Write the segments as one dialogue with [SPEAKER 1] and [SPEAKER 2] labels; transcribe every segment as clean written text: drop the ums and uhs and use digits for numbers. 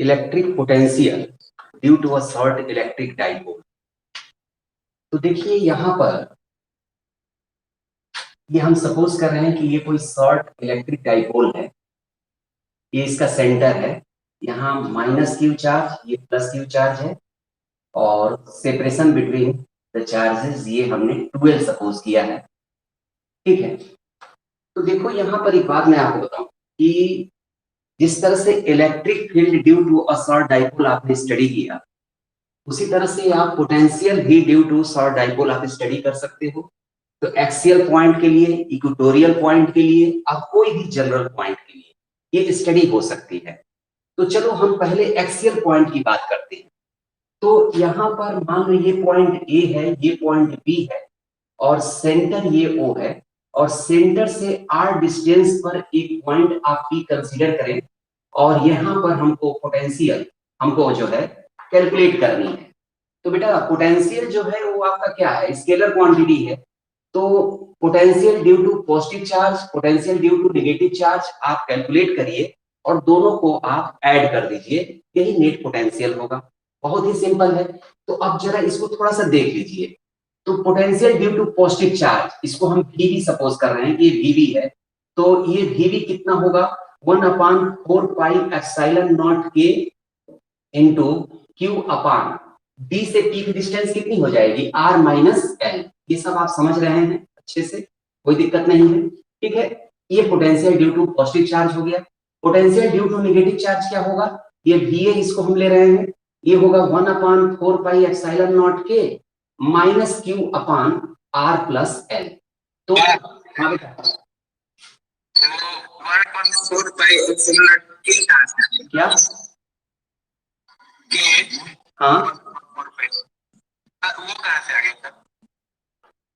[SPEAKER 1] Electric potential due to a short electric dipole. तो देखिए यहाँ पर ये हम सपोज कर रहे हैं कि ये कोई शॉर्ट इलेक्ट्रिक डाइपोल है, ये इसका सेंटर है, यहाँ माइनस क्यू चार्ज, ये प्लस क्यू चार्ज है, और सेपरेशन बिटवीन द चार्जेस ये हमने 12 सपोज किया है। ठीक है, तो देखो यहाँ पर एक बात मैं आपको बताऊं कि जिस तरह से electric field due to a short dipole आपने स्टडी किया, उसी तरह से आप पोटेंशियल भी ड्यू टू शॉर्ट डाइपोल आप स्टडी कर सकते हो। तो एक्सियल पॉइंट के लिए, इक्वेटोरियल पॉइंट के लिए, आप कोई भी जनरल पॉइंट के लिए ये स्टडी हो सकती है। तो चलो हम पहले एक्सियल पॉइंट की बात करते हैं। तो यहाँ पर मान लो ये पॉइंट ए है, ये पॉइंट बी है, और सेंटर ये ओ है, और सेंटर से आर डिस्टेंस पर एक पॉइंट आप पी कंसीडर करें, और यहाँ पर हमको पोटेंशियल हमको जो है कैलकुलेट करनी है। तो बेटा पोटेंशियल जो है वो आपका क्या है, स्केलर क्वांटिटी है। तो potential due to positive charge, potential due to negative charge आप कैलकुलेट करिए और दोनों को आप ऐड कर दीजिए, यही नेट पोटेंशियल होगा। बहुत ही सिंपल है। तो अब जरा इसको थोड़ा सा देख लीजिए। तो potential due to positive charge, इसको हम वीवी सपोज कर रहे हैं कि ये वीवी है, तो ये वीवी कितना होगा, 1/4 पाई एप्सिलॉन नॉट के इंटू क्यू अपान डी से पी की डिस्टेंस कितनी हो जाएगी, आर माइनस एल। ये सब आप समझ रहे हैं अच्छे से, कोई दिक्कत नहीं है। ठीक है, ये potential due to positive charge हो गया। Potential due to negative charge क्या होगा, ये वीए इसको हम ले रहे हैं, ये होगा 1/4 पाई एप्सिलॉन नॉट के minus Q upon R plus L. तो हाँ बेटा,
[SPEAKER 2] 1/4 पाई एप्सिलॉन नॉट के क्या के,
[SPEAKER 1] हाँ
[SPEAKER 2] वो कहाँ से आ गया सर?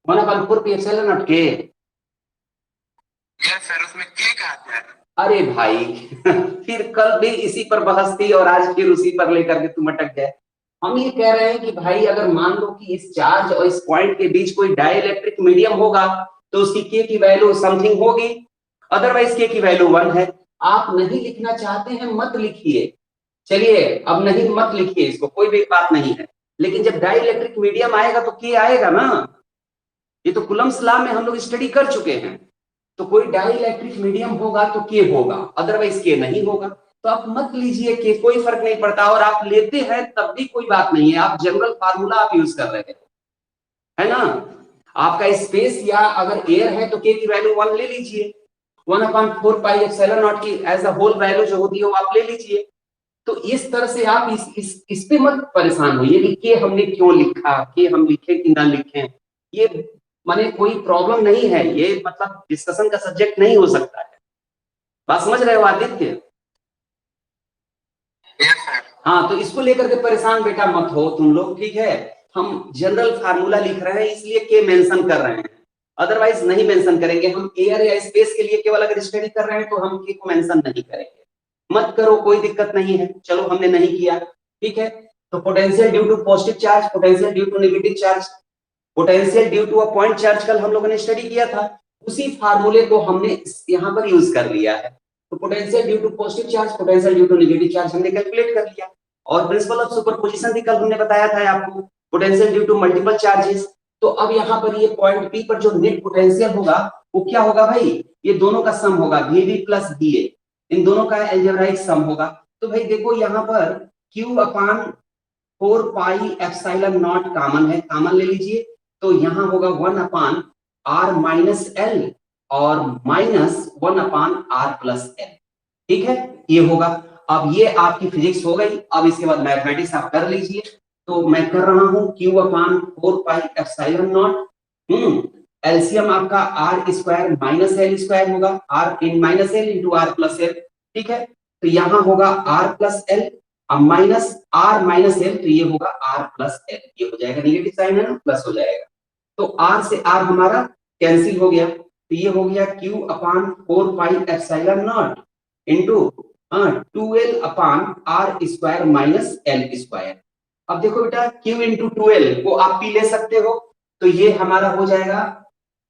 [SPEAKER 1] 1/4 पाई एप्सिलॉन नॉट के,
[SPEAKER 2] यस सर, उसमें के कहाँ से आ गया?
[SPEAKER 1] अरे भाई फिर कल भी इसी पर बहस थी और आज फिर उसी पर लेकर के तुम अटक गए। हम ये कह रहे हैं कि भाई अगर मान लो कि इस चार्ज और इस पॉइंट के बीच कोई डाइइलेक्ट्रिक मीडियम होगा तो उसकी के की वैल्यू समथिंग होगी, अदरवाइज के की वैल्यू 1 है। आप नहीं लिखना चाहते हैं मत लिखिए, चलिए अब नहीं मत लिखिए इसको, कोई भी बात नहीं है। लेकिन जब डाइइलेक्ट्रिक मीडियम आएगा तो के आएगा ना, ये तो कूलम्ब्स लॉ में हम लोग स्टडी कर चुके हैं। तो कोई डाइइलेक्ट्रिक मीडियम होगा तो के होगा, अदरवाइज के नहीं होगा। तो आप मत लीजिए के, कोई फर्क नहीं पड़ता, और आप लेते हैं तब भी कोई बात नहीं है, आप जनरल फार्मूला आप यूज कर रहे हैं, है ना। आपका स्पेस या अगर एयर है तो के की वैल्यू 1 ले लीजिए, 1/4 पाई एप्सिलॉन नॉट की एज अ होल वैल्यू जो होती है वो आप ले लीजिए। तो इस तरह से आप इस पे मत परेशान होइए कि के हमने क्यों लिखा, के हम लिखे कि ना लिखें, ये माने कोई प्रॉब्लम नहीं है, ये मतलब डिस्कशन का सब्जेक्ट नहीं हो सकता है। बात समझ रहे हो आदित्य? हाँ, तो इसको लेकर के परेशान बेटा मत हो तुम लोग, ठीक है। हम जनरल फार्मूला लिख रहे हैं इसलिए के मेंशन कर रहे हैं, अदरवाइज नहीं मेंशन करेंगे। हम एयर या स्पेस के लिए केवल अगर स्टडी कर रहे हैं तो हम के को मेंशन नहीं करेंगे। मत करो, कोई दिक्कत नहीं है, चलो हमने नहीं किया, ठीक है। तो potential due to positive charge, potential due to negative charge, potential due to a point charge कल हम लोगों ने स्टडी किया था, उसी फार्मूले को हमने यहाँ पर यूज कर लिया है। तो potential due to positive charge, potential due to negative charge हमने कैलकुलेट कर लिया, और प्रिंसिपल ऑफ सुपरपोजिशन भी कल हमने बताया था आपको, potential due to multiple charges. तो अब यहाँ पर ये पॉइंट पी पर जो नेट पोटेंशियल होगा वो क्या होगा भाई, ये दोनों का सम होगा, वीबी प्लस बीए, इन दोनों का अलजेब्राइक सम होगा। तो भाई देखो यहाँ पर Q/4 pi epsilon not common है, कॉमन ले लीजिए, तो यहाँ होगा 1/r माइनस एल और माइनस 1/r प्लस एल, ठीक है, ये होगा। अब ये आपकी फिजिक्स हो गई, अब इसके बाद मैथमेटिक्स आप कर लीजिए। तो मैं कर रहा हूँ Q/4 pi epsilon naught, LCM आपका R square minus L square होगा, आर इन minus L into R plus L, ठीक है। तो यहाँ होगा आर प्लस एल, अब माइनस आर माइनस एल, तो ये होगा आर प्लस एल, ये हो जाएगा, नेगेटिव साइन है ना, प्लस हो जाएगा। तो आर से आर हमारा कैंसिल हो गया, तो ये हो गया Q/4 pi epsilon not into 2l/r square minus L square. अब देखो बेटा Q इंटू 2l को आप पी ले सकते हो, तो ये हमारा हो जाएगा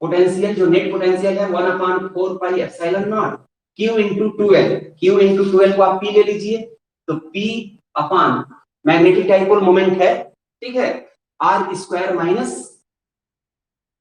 [SPEAKER 1] पोटेंशियल, जो नेट पोटेंशियल है 1/4 pi epsilon naught Q into 2l, Q into 2l को आप पी ले लीजिए, तो P upon magnetic dipole moment है, ठीक है, R square minus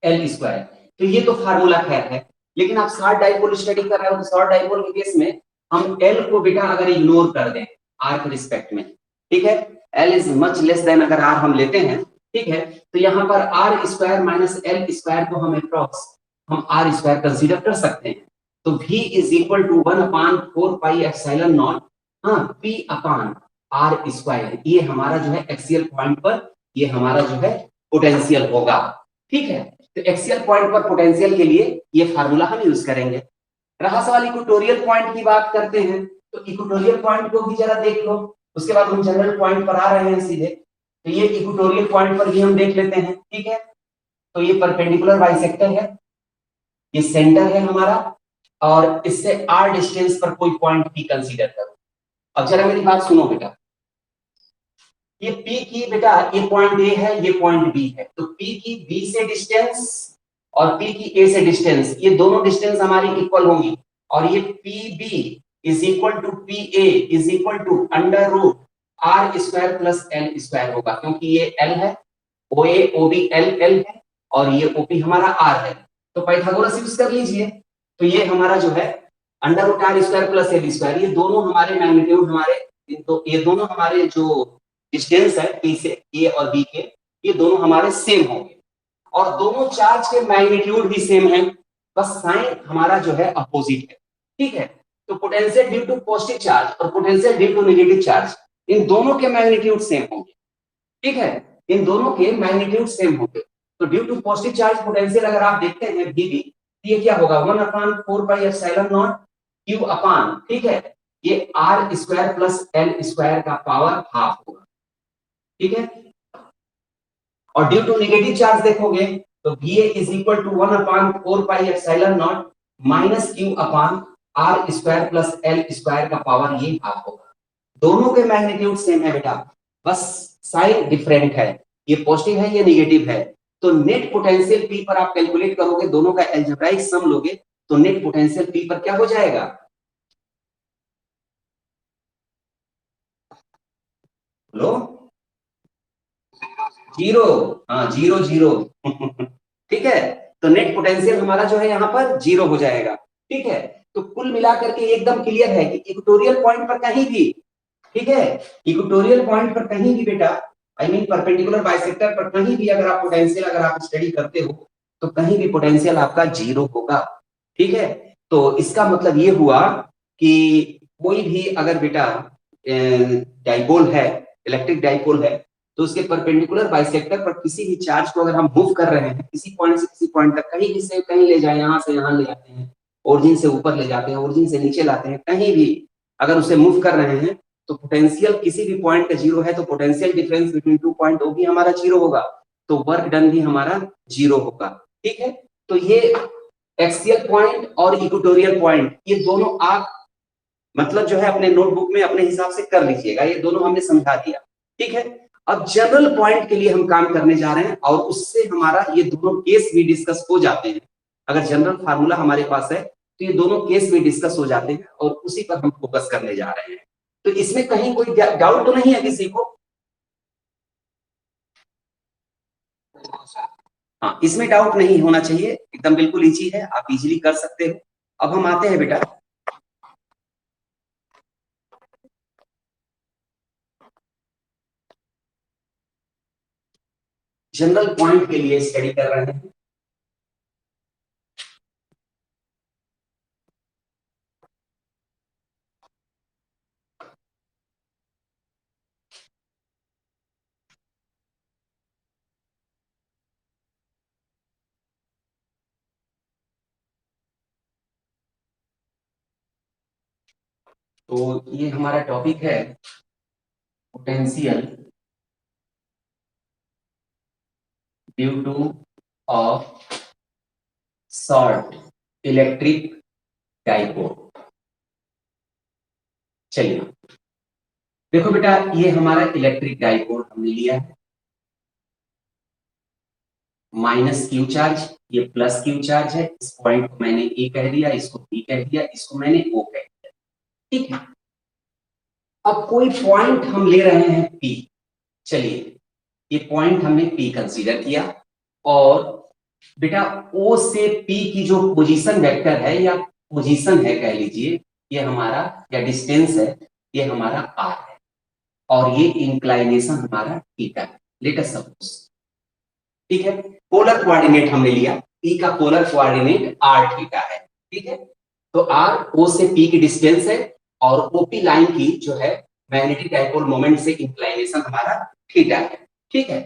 [SPEAKER 1] L square. तो ये तो फार्मूला खैर है, लेकिन आप शॉर्ट डाइपोल स्टडी कर रहे हो तो शॉर्ट डाइपोल के केस में हम एल को बेटा अगर इग्नोर कर दें आर के रिस्पेक्ट में, ठीक है, L is much less than अगर आर हम लेते हैं, ठीक है, तो यहाँ पर R square minus L square को हम अप्रॉक्स हम आर स्क्वायर कंसीडर कर सकते हैं। तो V is equal to 1/4 pi epsilon naught, हाँ, P अपान आर स्क्वायर, ये हमारा जो है एक्सियल पॉइंट पर ये हमारा जो है पोटेंशियल होगा, ठीक है। तो एक्सियल पॉइंट पर पोटेंशियल के लिए ये फार्मूला हम यूज करेंगे। रहा सवाल इक्वेटोरियल पॉइंट की बात करते हैं, तो इक्वेटोरियल पॉइंट को भी जरा देख लो, उसके बाद हम जनरल पॉइंट पर आ रहे हैं सीधे। तो ये इक्वेटोरियल पॉइंट पर भी हम देख लेते हैं, ठीक है। तो ये परपेंडिकुलर बाइसेक्टर है, ये सेंटर है हमारा, और इससे r डिस्टेंस पर कोई पॉइंट भी कंसीडर करो। अब जरा मेरी बात सुनो बेटा, ये P की बेटा ये पॉइंट A है, ये पॉइंट B है, तो P की B से डिस्टेंस और P की A से डिस्टेंस, ये दोनों डिस्टेंस हमारी इक्वल होंगी, और ये PB is equal to PA is equal to under root R square plus L square होगा, क्योंकि ये L है, OA OB L है, और ये OP हमारा R है। तो पाइथागोरस यूज कर लीजिए, तो ये हमारा जो है under root R square plus L square, ये दोनों हमारे मैग्नीट्यूड हमारे, तो ये दोनों हमारे जो डिस्टेंस है P से A और B के, ये दोनों हमारे सेम होंगे, और दोनों चार्ज के मैग्नीट्यूड भी सेम है, बस साइन हमारा जो है अपोजिट है, ठीक है। तो potential due to positive charge और potential due to negative charge, इन दोनों के मैग्नीट्यूड सेम होंगे, ठीक है, इन दोनों के मैग्नीट्यूड सेम होंगे। तो due to positive charge potential अगर आप देखते हैं Vb, ये क्या होगा 1/4 pi epsilon naught Q upon, ठीक है, ये R square plus L square का पावर हाफ होगा, ठीक है। और ड्यू टू नेगेटिव चार्ज देखोगे तो Va is equal to 1/4 pi epsilon naught minus Q upon R square plus L square का पावर ये हाफ होगा। दोनों के मैग्नीट्यूड सेम है बेटा, बस साइन डिफरेंट है, ये पॉजिटिव है ये नेगेटिव है। तो नेट पोटेंशियल P पर आप कैलकुलेट करोगे, दोनों का अलजेब्राइक सम लोगे तो नेट पोटेंशियल P पर क्या हो जाएगा, लो जीरो, हाँ जीरो जीरो ठीक है। तो नेट पोटेंशियल हमारा जो है यहाँ पर जीरो हो जाएगा, ठीक है। तो कुल मिलाकर के एकदम क्लियर है कि इक्वेटोरियल पॉइंट पर कहीं भी, ठीक है, इक्वेटोरियल पॉइंट पर कहीं भी बेटा, आई मीन परपेंडिकुलर बाइसेक्टर पर कहीं भी अगर आप पोटेंशियल अगर आप स्टडी करते हो तो कहीं भी पोटेंशियल आपका जीरो होगा, ठीक है। तो इसका मतलब ये हुआ कि कोई भी अगर बेटा डाइपोल है, इलेक्ट्रिक डाइपोल है, तो उसके परपेंडिकुलर बाइसेक्टर पर किसी भी चार्ज को अगर हम मूव कर रहे हैं किसी पॉइंट से किसी पॉइंट तक, कहीं भी से कहीं ले जाए, यहाँ से यहाँ ले जाते हैं, ओरिजिन से ऊपर ले जाते हैं, ओरिजिन से नीचे लाते हैं, कहीं भी अगर उसे मूव कर रहे हैं तो पोटेंशियल किसी भी पॉइंट का जीरो है, तो पोटेंशियल डिफरेंस बिटवीन 2 पॉइंट वो भी हमारा जीरो होगा, तो वर्क डन भी हमारा जीरो होगा, ठीक है। तो ये एक्सियल पॉइंट और इक्वेटोरियल पॉइंट, ये दोनों आप मतलब जो है अपने नोटबुक में अपने हिसाब से कर लीजिएगा, ये दोनों हमने समझा दिया, ठीक है। अब जनरल पॉइंट के लिए हम काम करने जा रहे हैं, और उससे हमारा ये दोनों केस भी डिस्कस हो जाते हैं। अगर जनरल फार्मूला हमारे पास है तो ये दोनों केस भी डिस्कस हो जाते हैं, और उसी पर हम फोकस करने जा रहे हैं। तो इसमें कहीं कोई डाउट तो नहीं है किसी को? हाँ, इसमें डाउट नहीं होना चाहिए, एकदम बिल्कुल इजी है, आप इजीली कर सकते हो। अब हम आते हैं बेटा जनरल पॉइंट के लिए स्टडी कर रहे हैं। तो ये हमारा टॉपिक है potential due two of short electric dipole. चलिए देखो बेटा, ये हमारा इलेक्ट्रिक डाइपोल हमने लिया है, माइनस क्यू चार्ज, ये प्लस क्यू चार्ज है, इस पॉइंट को मैंने ए कह दिया, इसको बी कह दिया, इसको मैंने ओ कह दिया, ठीक है। अब कोई पॉइंट हम ले रहे हैं P, चलिए ये पॉइंट हमने P कंसीडर किया, और बेटा O से P की जो पोजीशन वेक्टर है या पोजीशन है कह लीजिए, ये हमारा या डिस्टेंस है, ये हमारा R है, और ये इंक्लाइनेशन हमारा थीटा है, लेट अस सपोज। ठीक है, पोलर कोऑर्डिनेट हमने लिया, P का पोलर कोऑर्डिनेट R थीटा है। ठीक है, तो R O से P की डिस्टेंस है, और OP लाइन की जो है मैग्नेटिक डाइपोल मोमेंट से इंक्लाइनेशन हमारा थीटा है। ठीक है,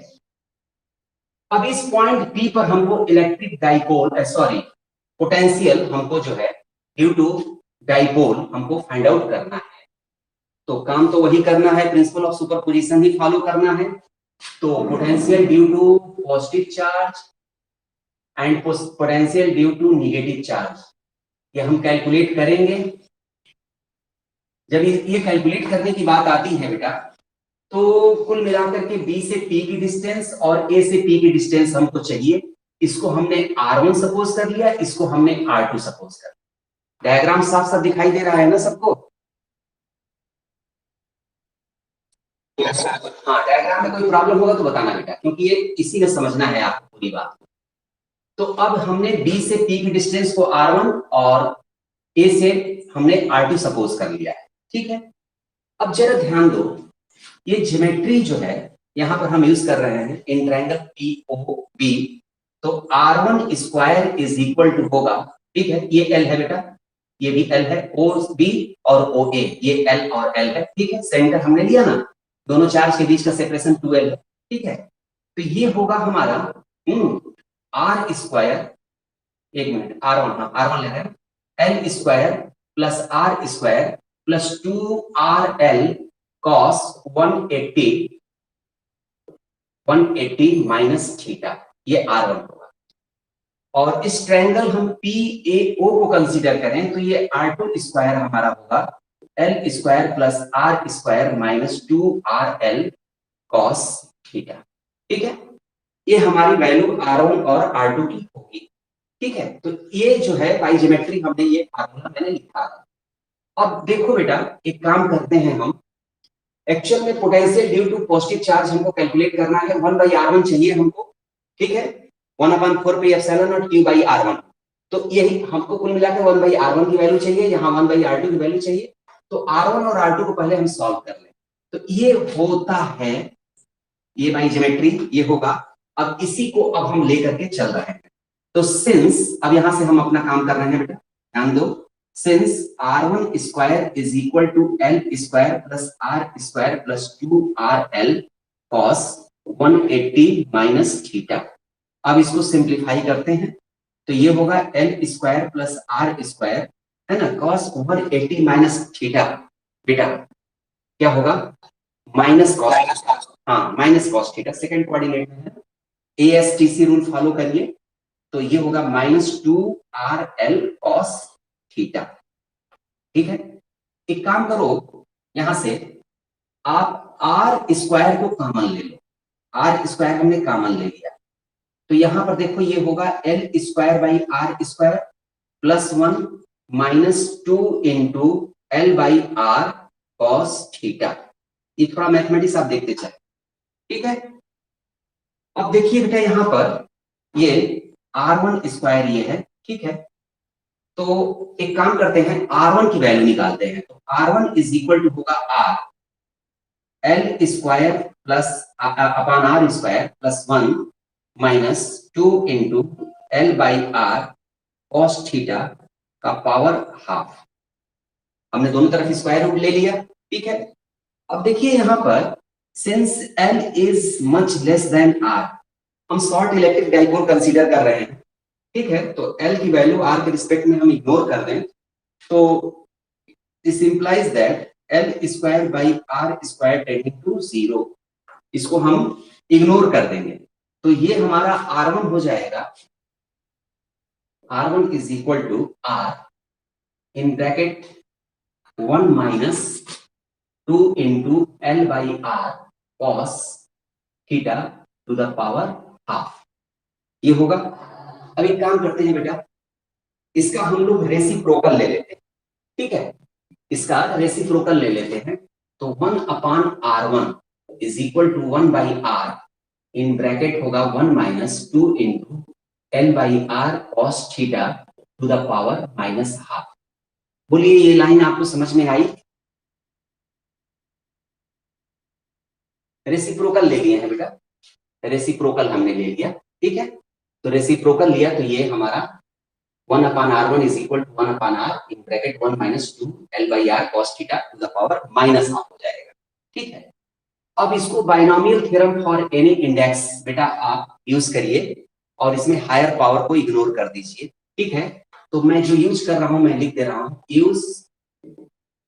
[SPEAKER 1] अब इस पॉइंट P पर हमको इलेक्ट्रिक डाइपोल सॉरी पोटेंशियल हमको जो है ड्यू टू डाइपोल हमको फाइंड आउट करना है। तो काम तो वही करना है, प्रिंसिपल ऑफ सुपरपोजिशन ही फॉलो करना है। तो potential due to positive charge and potential due to negative charge, ये हम कैलकुलेट करेंगे। जब ये कैलकुलेट करने की बात आती है बेटा, तो कुल मिलाकर के B से P की डिस्टेंस और A से P की डिस्टेंस हमको चाहिए। इसको हमने R1 सपोज कर लिया, इसको हमने R2 सपोज कर लिया। डायग्राम साफ साफ दिखाई दे रहा है ना सबको? हाँ, डायग्राम में कोई प्रॉब्लम होगा तो बताना बेटा, क्योंकि ये इसी में समझना है आपको पूरी बात। तो अब हमने B से P की डिस्टेंस को R1 और A से हमने R2 सपोज कर लिया है। ठीक है, अब जरा ध्यान दो, ये ज्योमेट्री जो है यहां पर हम यूज कर रहे हैं इन ट्रायंगल POB, तो R1 square is equal to होगा, ठीक है, ये L है बेटा, ये भी L है, OB और OA ये L और L है। ठीक है, सेंटर हमने लिया ना, दोनों चार्ज के बीच का सेपरेशन 2L है। ठीक है, तो ये होगा हमारा R स्क्वायर, एक मिनट, R1, हाँ R1 ले रहे हैं, L square plus R square plus 2RL cos 180 minus theta, ये R1 होगा। और इस ट्रायंगल हम PAO को कंसीडर करें तो ये R2 स्क्वायर हमारा होगा L square plus R square minus 2RL cos theta. ठीक है, ये हमारी वैल्यू R1 और R2 की होगी। ठीक है, तो ये जो है बाई ज्योमेट्री हमने ये फार्मूला मैंने लिखा है। अब देखो बेटा, एक काम करते हैं हम, एक्चुअल में potential due to positive charge हमको कैलकुलेट करना है, 1/R1 चाहिए हमको। ठीक है, 1/4 पे epsilon naught Q by R1, तो यही हमको कुल मिलाकर 1/R1 की वैल्यू चाहिए, यहाँ 1/R2 की वैल्यू चाहिए। तो R1 और R2 को पहले हम सॉल्व कर लें, तो ये होता है, ये बाई ज्योमेट्री ये होगा। अब इसी को अब हम लेकर के चल रहे हैं, तो सिंस अब यहां से हम अपना काम कर रहे हैं बेटा, ध्यान दो, since R1 square is equal to L square plus R square plus 2RL cos 180 minus theta। अब इसको सिंप्लीफाई करते हैं, तो ये होगा L square plus R square, है ना, cos 180 माइनस थीटा, बेटा क्या होगा, माइनस कॉस, हाँ minus cos theta, second coordinate में है, ASTC रूल फॉलो करिए, तो ये होगा माइनस 2RL cos थीटा। ठीक है, एक काम करो, यहां से आप R स्क्वायर को कॉमन ले लो, R स्क्वायर हमने कॉमन ले लिया, तो यहां पर देखो ये होगा L square by R square plus 1 minus 2 into L by R cos theta. ये थोड़ा मैथमेटिक्स आप देखते चले। ठीक है, अब देखिए बेटा यहां पर ये R1 स्क्वायर ये है। ठीक है, तो एक काम करते हैं, R1 की वैल्यू निकालते हैं, तो R1 इज इक्वल टू होगा R L square plus upon R square plus 1 minus 2 into L by R cos theta का पावर हाफ। हमने दोनों तरफ स्क्वायर रूट ले लिया। ठीक है, अब देखिए यहां पर since L is much less then R, हम शॉर्ट इलेक्ट्रिक डाइपोल कंसीडर कर रहे हैं। ठीक है, तो L की वैल्यू R के रिस्पेक्ट में हम इग्नोर कर दें, तो this implies that L square by R square tending to 0, इसको हम इग्नोर कर देंगे, तो ये हमारा R1 हो जाएगा, R1 is equal to R in bracket 1 minus 2 into L by R cos theta to the power half, ये होगा। अब एक काम करते हैं बेटा, इसका हम लोग रेसिप्रोकल ले लेते हैं। ठीक है, इसका रेसिप्रोकल ले लेते हैं, तो 1/r1 is equal to 1/r in bracket होगा 1 minus 2 into L/r cos theta to the power -12। बोलिए ये लाइन आपको समझ में आई? रेसिप्रोकल ले लिए हैं बेटा, रेसिप्रोकल हमने ले लिया, ठीक है। तो रेसिप्रोकल लिया तो ये हमारा 1/r1 is equal to 1/r in bracket 1 minus 2 L/r cos theta to the power -12 हो जाएगा, ठीक है। अब इसको binomial theorem for any index बेटा आप यूज करिए और इसमें हायर पावर को इग्नोर कर दीजिए, ठीक है। तो मैं जो यूज कर रहा हूं मैं लिख दे रहा हूं, use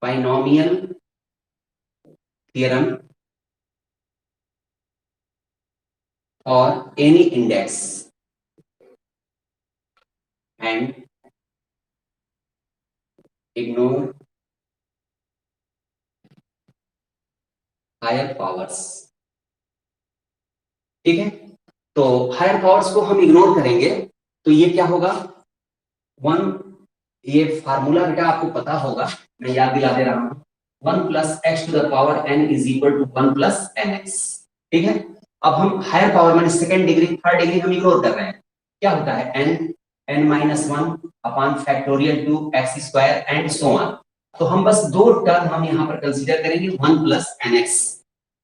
[SPEAKER 1] binomial theorem for any index and ignore higher powers, ठीक है। तो हायर पावर्स को हम इग्नोर करेंगे तो ये क्या होगा, 1, ये फार्मूला बेटा आपको पता होगा, मैं याद दिला दे रहा हूं, 1 plus x to the power n is equal to 1 plus nx, ठीक है। अब हम हायर पावर माने सेकंड डिग्री थर्ड डिग्री हम इग्नोर कर रहे हैं, क्या होता है n minus 1 upon factorial 2x square and so on. तो हम बस दो टर्म हम यहाँ पर कंसीडर करेंगे 1 प्लस nx,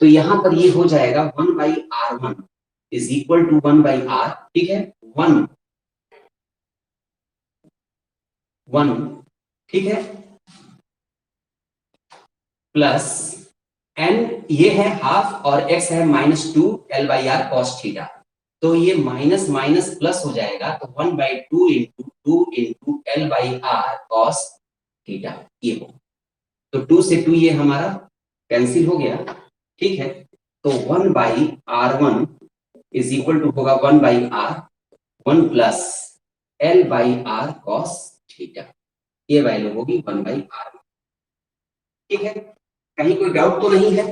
[SPEAKER 1] तो यहाँ पर ये हो जाएगा 1/r1 is equal to 1/r, ठीक है, 1 ठीक है, प्लस n ये है हाफ और x है -2 L/r cos थीटा, तो ये माइनस माइनस प्लस हो जाएगा, तो 1/2 into 2 into L/r cos theta ये हो, तो 2 से 2 ये हमारा कैंसिल हो गया, ठीक है। तो 1/r1 इज इक्वल टू होगा 1/r 1 plus L/r cos theta, ये वैल्यू होगी 1/r, ठीक है। कहीं कोई डाउट तो नहीं है,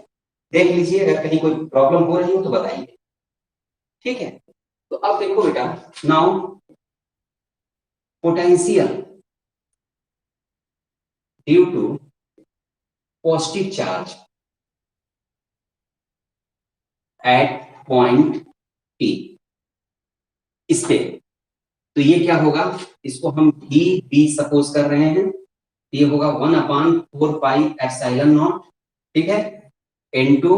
[SPEAKER 1] देख लीजिए, अगर कहीं कोई प्रॉब्लम हो रही हो तो बताइए, ठीक है। तो अब देखो बेटा, now potential due to positive charge at point P, इस पे, तो ये क्या होगा, इसको हम भी सपोज कर रहे हैं, ये होगा 1/4πε0, ठीक है, इनटू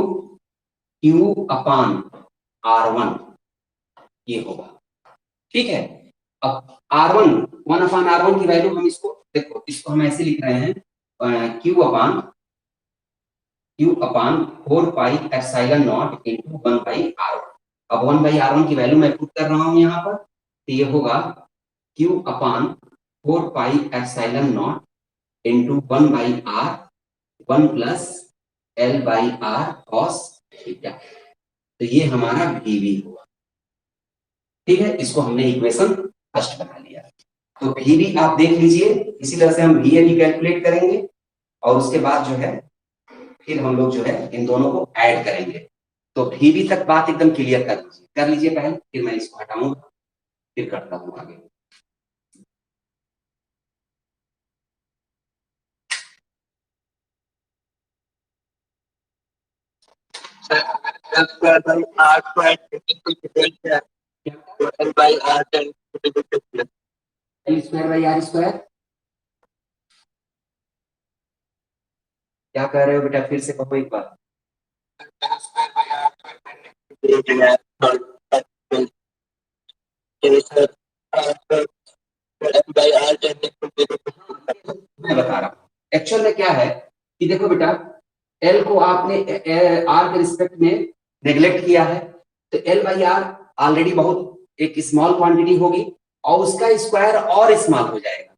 [SPEAKER 1] Q/R1 ये होगा, ठीक है। अब R1 1/R1 की वैल्यू हम इसको देखो, इसको हम ऐसे लिख रहे हैं Q/4πε0 इनटू 1/R1। अब 1/R1 की वैल्यू मैं पुट कर रहा हूं यहाँ पर, तो ये होगा Q/4πε0 into 1/R 1 plus L/r cos theta, तो ये हमारा VV हुआ, ठीक है। इसको हमने इक्वेशन फर्स्ट बना लिया, तो VV आप देख लीजिए, इसी तरह से हम VA भी कैलकुलेट करेंगे और उसके बाद जो है फिर हम लोग जो है इन दोनों को ऐड करेंगे। तो VB तक बात एकदम क्लियर कर लीजिए पहले, फिर मैं इसको हटाऊंगा, फिर करता हूं आगे। L/r², क्या कह रहे हो बेटा, फिर से कहो एक बार। मैं बता रहा हूँ एक्चुअल में क्या है कि देखो बेटा, L को आपने R के रिस्पेक्ट में नेग्लेक्ट किया है, तो L/r ऑलरेडी बहुत एक स्मॉल क्वांटिटी होगी और उसका स्क्वायर और स्मॉल हो जाएगा,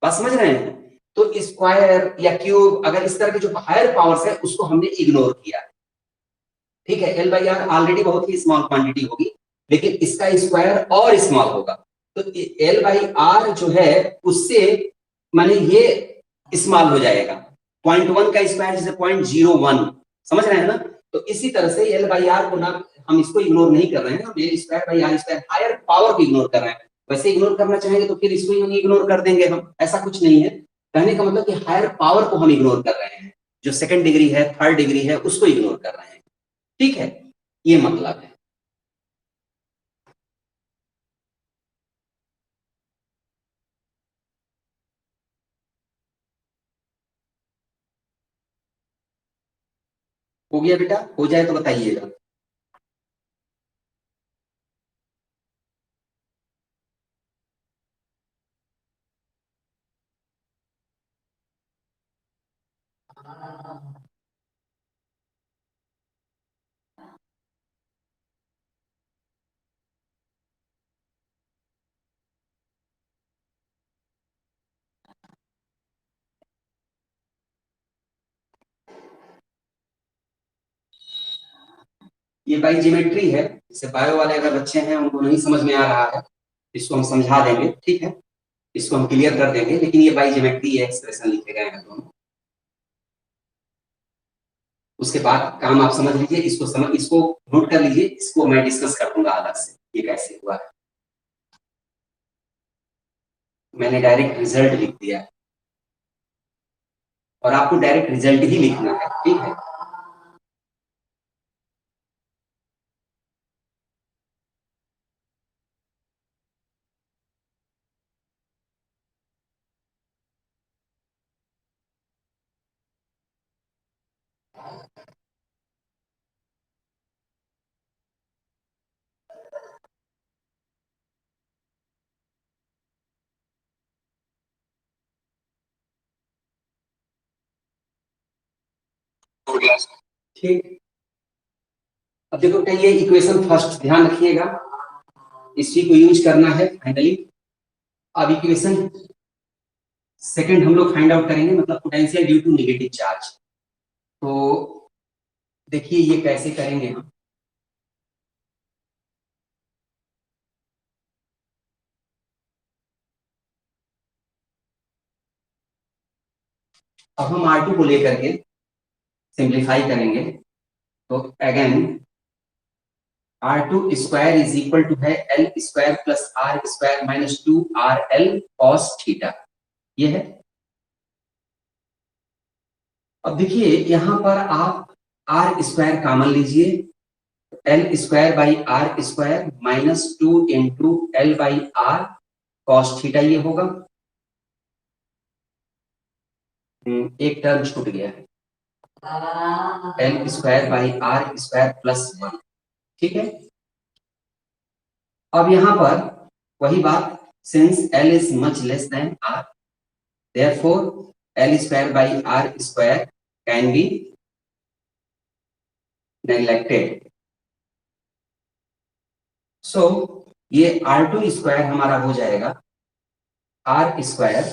[SPEAKER 1] बस समझ रहे हैं। तो स्क्वायर या क्यूब, अगर इस तरह के जो हायर पावर्स है उसको हमने इग्नोर किया, ठीक है। L/r ऑलरेडी बहुत ही स्मॉल क्वांटिटी होगी, लेकिन इसका स्क्वायर और स्मॉल होगा, तो L/r जो है उससे माने ये स्मॉल हो जाएगा, 0.1 का स्क्वायर जैसे 0.01, समझ रहे हैं ना। तो इसी तरह से L/r को ना हम इसको इग्नोर नहीं कर रहे हैं, हम L/r² हायर पावर को इग्नोर कर रहे हैं। वैसे इग्नोर करना चाहेंगे तो फिर इसको ही इग्नोर कर देंगे हम, ऐसा कुछ नहीं है। कहने का मतलब कि हायर पावर को हम इग्नोर कर रहे हैं, जो सेकंड डिग्री है, थर्ड डिग्री है, उसको इग्नोर कर रहे हैं। ठीक है, ये मतलब है। हो गया बेटा? हो जाए तो बताइएगा। ये बाई ज्योमेट्री है, जैसे बायो वाले अगर बच्चे हैं उनको नहीं समझ में आ रहा है, इसको हम समझा देंगे। ठीक है, इसको हम क्लियर कर देंगे, लेकिन ये बाई ज्योमेट्री है, एक्सप्रेशन लिखे गए हैं दोनों। उसके बाद काम आप समझ लीजिए, इसको नोट कर लीजिए, इसको मैं डिस्कस कर दूंगा अलग से ये कैसे हुआ है। मैंने डायरेक्ट रिजल्ट लिख दिया है और आपको डायरेक्ट रिजल्ट ही लिखना है। ठीक है, ठीक। अब देखो क्या, ये इक्वेशन फर्स्ट ध्यान रखिएगा, इसी को यूज करना है फाइनली। अब इक्वेशन सेकंड हम लोग फाइंड आउट करेंगे, मतलब potential due to negative charge. तो देखिए ये कैसे करेंगे हम। अब हम R2 को लेकर के सिंप्लीफाई करेंगे, तो again R2 square is equal to है L square plus R square minus 2RL cos theta, ये है। अब देखिए यहां पर आप R स्क्वायर कॉमन लीजिए, L square by R square minus 2 into L by R cos theta ये होगा। एक टर्म छूट गया है, L square by R square plus 1। ठीक है, अब यहां पर वही बात, since L is much less then R, therefore L square by R square can be neglected. So ये R2 स्क्वायर हमारा हो जाएगा R square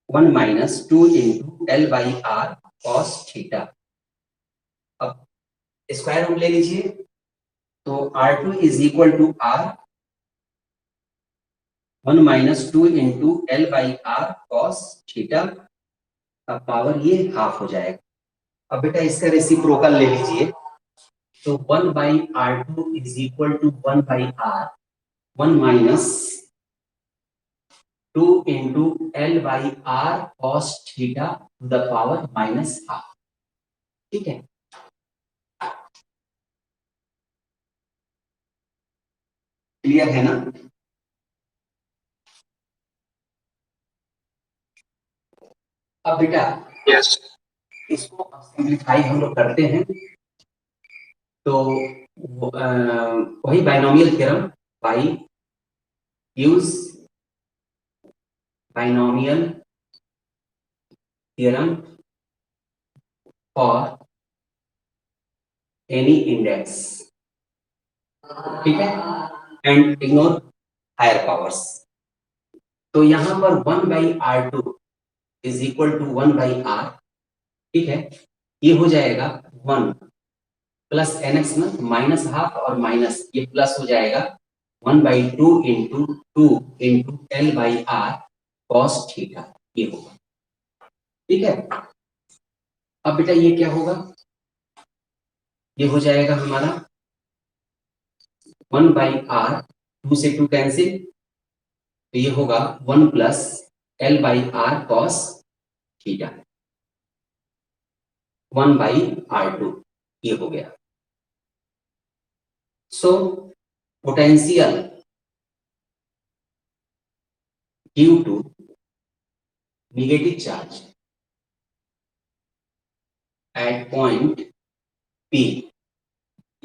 [SPEAKER 1] 1 minus 2 into L by R cos theta. अब स्क्वायर रूट ले लीजिए, तो R2 is equal to R 1 minus 2 into L by R cos theta. अब power ये हाफ हो जाएगा। अब बेटा इसका रेसिप्रोकल ले लीजिए, तो 1 by R2 is equal to 1 by R 1 minus 2 into L by R cos theta to the power minus half. ठीक है, क्लियर है ना? अब बेटा
[SPEAKER 2] Yes.
[SPEAKER 1] इसको सिंप्लीफाई हम लोग करते हैं, तो वही binomial theorem, by use binomial theorem for any index. ठीक है, एंड इग्नोर हायर पावर्स। तो यहां पर 1 by R2 is equal to 1 by R। ठीक है, ये हो जाएगा 1 प्लस NX में माइनस हाफ और माइनस ये प्लस हो जाएगा 1 by 2 into 2 into L by R cos theta, ये होगा। ठीक है, अब बेटा ये क्या होगा, ये हो जाएगा हमारा 1 बाई आर, 2 से 2 कैंसिल, तो ये होगा 1 plus L by R cos theta. 1/R2 ये हो गया। So potential due to negative charge at point P,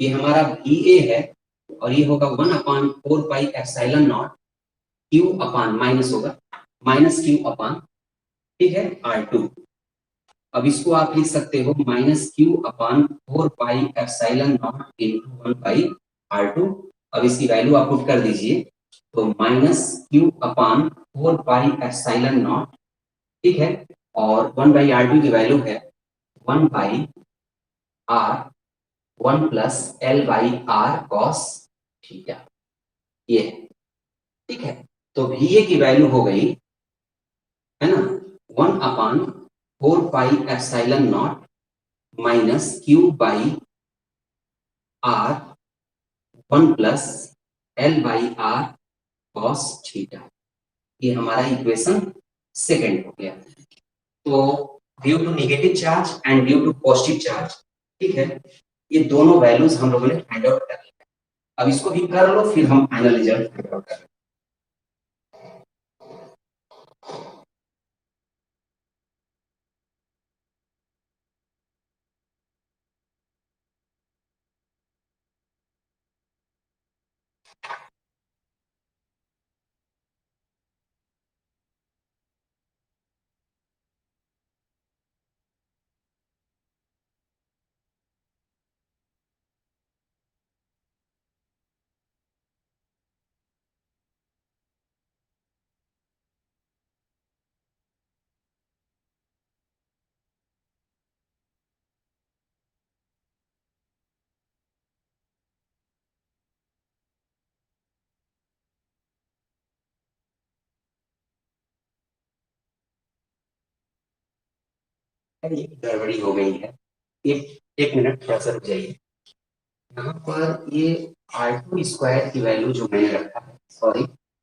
[SPEAKER 1] ये हमारा VA है और ये होगा 1/4πε0 Q अपान माइनस होगा -Q अपान, ठीक है, R2। अब इसको आप लिख सकते हो -Q/4πε0 इंटू 1/R2। अब इसकी वैल्यू आप पुट कर दीजिए तो -Q/4πε0, ठीक है, और 1/R2 की वैल्यू है 1/R1 plus L/R cos theta, ये ठीक है। तो VA की वैल्यू हो गई, है ना, 1/4πε0 minus Q/R1 plus L/R cos theta, ये हमारा इक्वेशन सेकंड हो गया। तो due to negative charge and due to positive charge, ठीक है, ये दोनों वैल्यूज हम लोगों ने फाइंड आउट कर लिया। अब इसको भी कर लो, फिर हम फाइनल रिजल्ट फाइंड आउट करें। ये गड़बड़ी हो गई है, एक एक मिनट थोड़ा सा रुक जाइए। यहाँ पर ये R2 स्क्वायर की वैल्यू जो मैंने रखा है, सॉरी,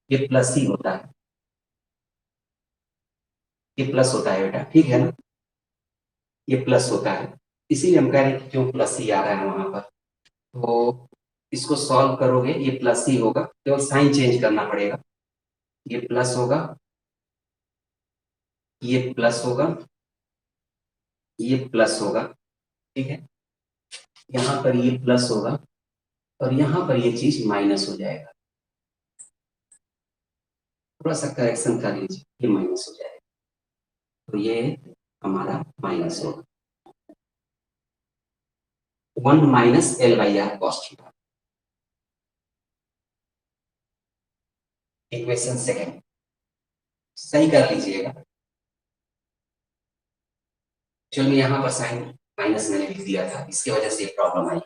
[SPEAKER 1] ये प्लस ही होता है, ये प्लस होता है बेटा, ठीक है ना, ये प्लस होता है, इसीलिए हम कह रहे हैं कि क्यों प्लस ही आ रहा है वहां पर। तो इसको सॉल्व करोगे ये प्लस ही होगा, केवल साइन चेंज करना पड़ेगा, ये प्लस होगा, ये प्लस होगा, ये प्लस होगा, ठीक है, यहाँ पर ये प्लस होगा और यहाँ पर ये चीज माइनस हो जाएगा। थोड़ा सा करेक्शन कर लीजिए, ये माइनस हो जाएगा, तो ये हमारा माइनस होगा 1 - L/R cos theta, equation second सही कर लीजिएगा। चलो यहाँ पर साइन माइनस मैंने लिख दिया था, इसकी वजह से प्रॉब्लम आई।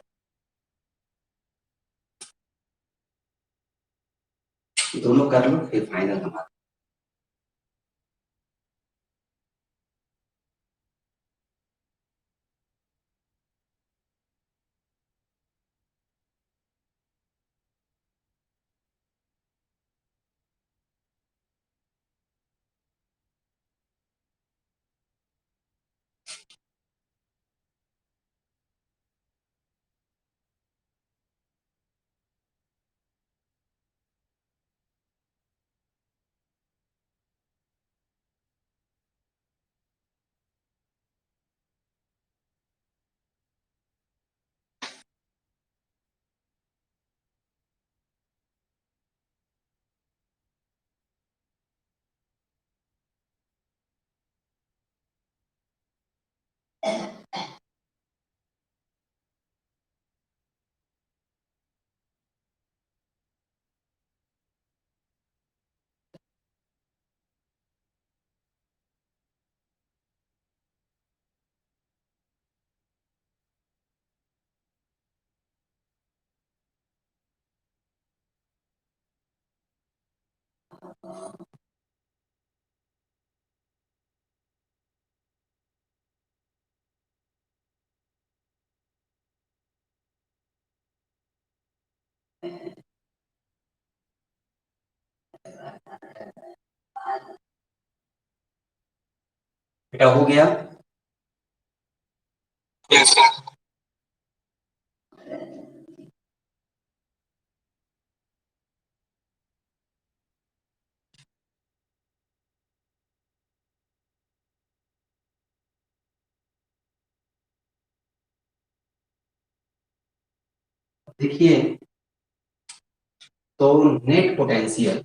[SPEAKER 1] दोनों कर लो फिर फाइनल हमारा। बेटा हो गया।
[SPEAKER 2] Yes, sir.
[SPEAKER 1] देखिए, तो नेट पोटेंशियल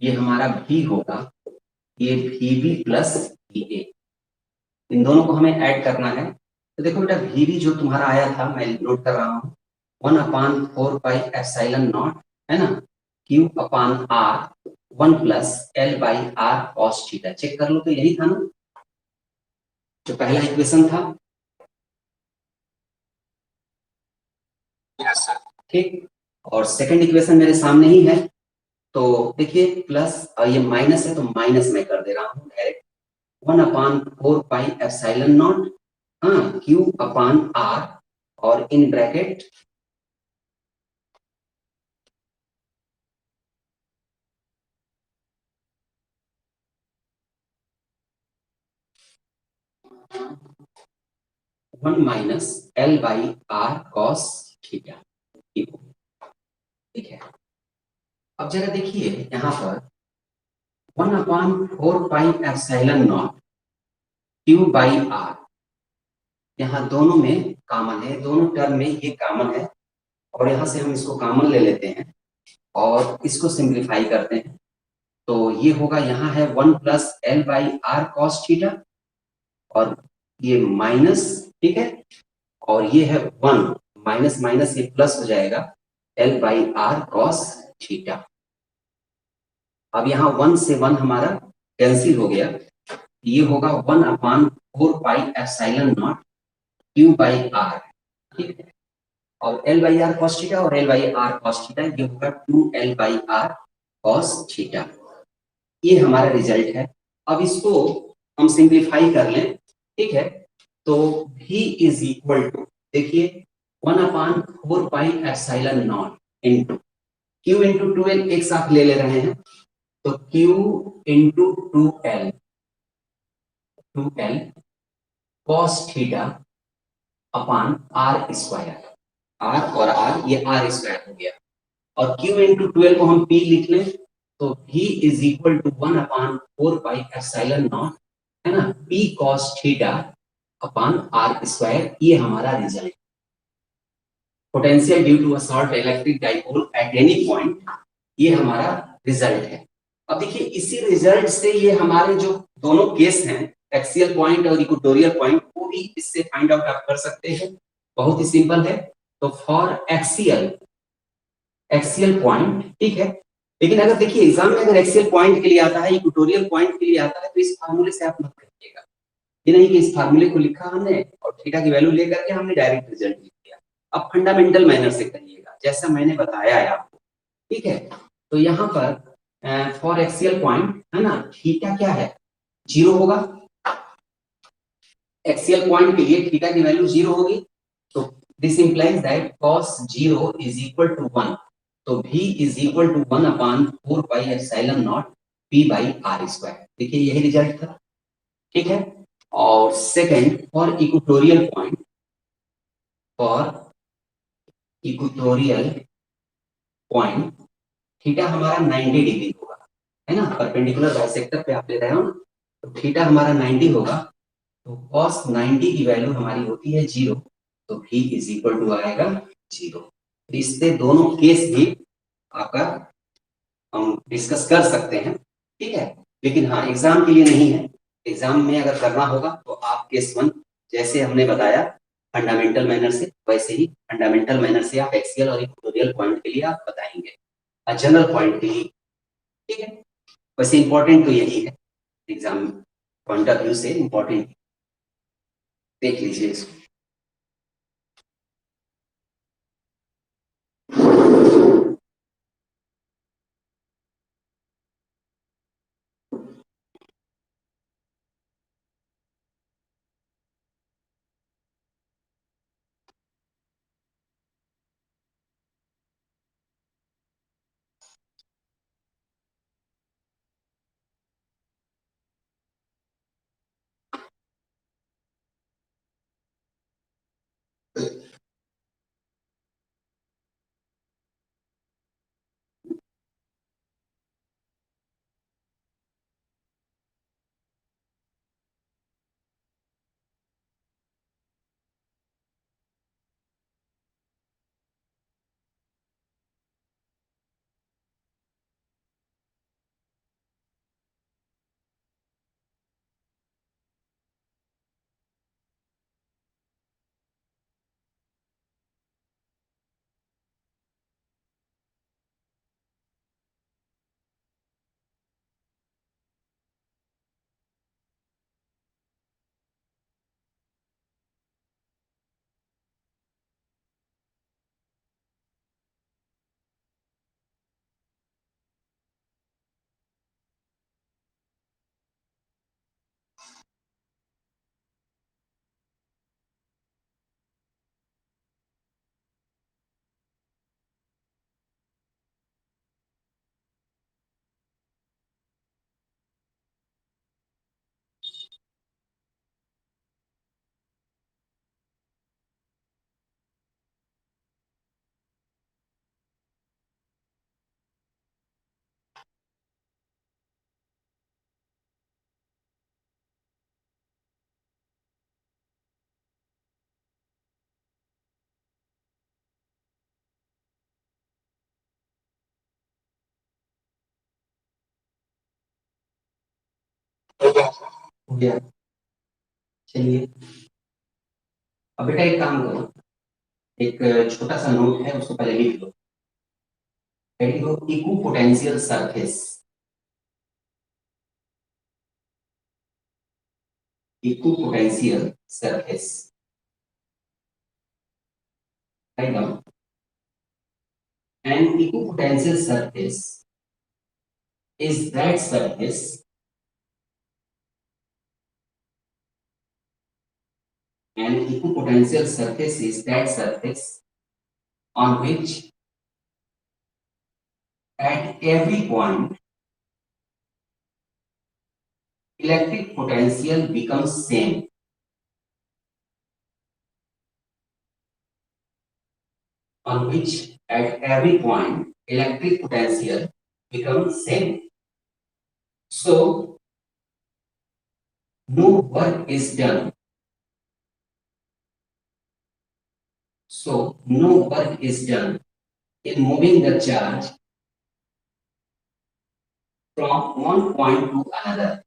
[SPEAKER 1] ये हमारा V होगा, ये VB प्लस VA, इन दोनों को हमें ऐड करना है। तो देखो बेटा, VB जो तुम्हारा आया था, मैं नोट कर रहा हूँ, 1/4 पाई एप्सिलॉन नॉट, है ना, Q/R 1 + L/R cos theta. Check कर लो, तो यही था ना जो पहला इक्वेशन था।
[SPEAKER 2] Yes, sir.
[SPEAKER 1] ठीक, और सेकंड इक्वेशन मेरे सामने ही है। तो देखिए, प्लस और ये माइनस है, तो माइनस मैं कर दे रहा हूँ डायरेक्ट, 1/4 पाई एप्सिलॉन नॉट, हाँ, Q/R, और इन ब्रैकेट 1 - L/R cos थीटा। ठीक है, अब जरा देखिए यहाँ पर 1/4 पाई एप्सिलॉन नॉट Q/R, यहाँ दोनों में कॉमन है, दोनों टर्म में ये कॉमन है, और यहाँ से हम इसको कॉमन ले लेते हैं और इसको सिंप्लीफाई करते हैं। तो ये होगा, यहाँ है 1 + L/R cos थीटा, और ये माइनस, ठीक है, और ये है 1, माइनस माइनस ये प्लस हो जाएगा, L/R cos थीटा। अब यहाँ 1 से 1 हमारा कैंसिल हो गया, ये होगा 1/4 पाई एप्सिलॉन नॉट Q/R, ठीक है, और L/R cos थीटा और L/R cos थीटा, ये होगा 2L/R cos थीटा। ये हमारा रिजल्ट है। अब इसको हम सिंप्लीफाई कर लें, ठीक है, तो V इज इक्वल टू, देखिए, 1/4 pi epsilon not into Q into 2L, एक साथ ले रहे हैं, तो Q into 2L cos theta upon R square, R और R, ये R स्क्वायर हो गया, और Q इंटू 12 को हम P लिख लें, तो V is equal to 1/4 pi epsilon naught, है ना, P cos theta upon R square. ये हमारा result, potential due to a short electric dipole at any point, ये हमारा रिजल्ट है। अब देखिए, इसी रिजल्ट से ये हमारे जो दोनों केस हैं, एक्सियल पॉइंट और इक्वेटोरियल पॉइंट, वो भी इससे फाइंड आउट आप कर सकते हैं। बहुत ही सिंपल है। तो फॉर एक्सियल एक्सियल पॉइंट, ठीक है, लेकिन अगर देखिए एग्जाम में अगर एक्सियल पॉइंट के लिए आता है, इक्वेटोरियल पॉइंट के लिए आता है, तो इस फार्मूले से आप मत करिएगा। ये नहीं कि इस फार्मूले को लिखा हमने और थीटा की वैल्यू लेकर के हमने डायरेक्ट रिजल्ट लिख दिया। अब फंडामेंटल मैनर से करिएगा, जैसा मैंने बताया है आपको, ठीक है। तो यहाँ पर फॉर एक्सियल पॉइंट, है ना, थीटा क्या है, 0 होगा। एक्सियल पॉइंट के लिए थीटा की वैल्यू 0 होगी, तो this implies that cos 0 is equal to 1, तो V is equal to 1/4 pi epsilon naught P/R²। देखिए, यही रिजल्ट था, ठीक है। और second, for equatorial point theta हमारा 90 डिग्री होगा, है ना, परपेंडिकुलर बाइसेक्टर पे आप ले रहे हो ना, तो थीटा हमारा 90 होगा, तो cos 90 की वैल्यू हमारी होती है 0, तो V इज इक्वल टू आएगा 0। इससे दोनों केस भी आपका हम डिस्कस कर सकते हैं, ठीक है, लेकिन हाँ, एग्जाम के लिए नहीं है। एग्जाम में अगर करना होगा तो आप केस 1 जैसे हमने बताया फंडामेंटल मैनर से, वैसे ही फंडामेंटल मैनर से आप एक्सियल और इक्वेटोरियल पॉइंट के लिए आप बताएंगे, जनरल पॉइंट के लिए, ठीक है। वैसे इंपॉर्टेंट तो यही है, एग्जाम पॉइंट ऑफ व्यू से इंपॉर्टेंट, देख लीजिए इसको। हो गया। चलिए अब बेटा एक काम करो, एक छोटा सा नोट है उसको पहले लिख लो। लिख लो equipotential surface. Equipotential surface, write down. An equipotential surface is that surface an equipotential surface is that surface on which at every point electric potential becomes same. On which at every point electric potential becomes same. So no work is done. So no work is done in moving the charge from one point to another.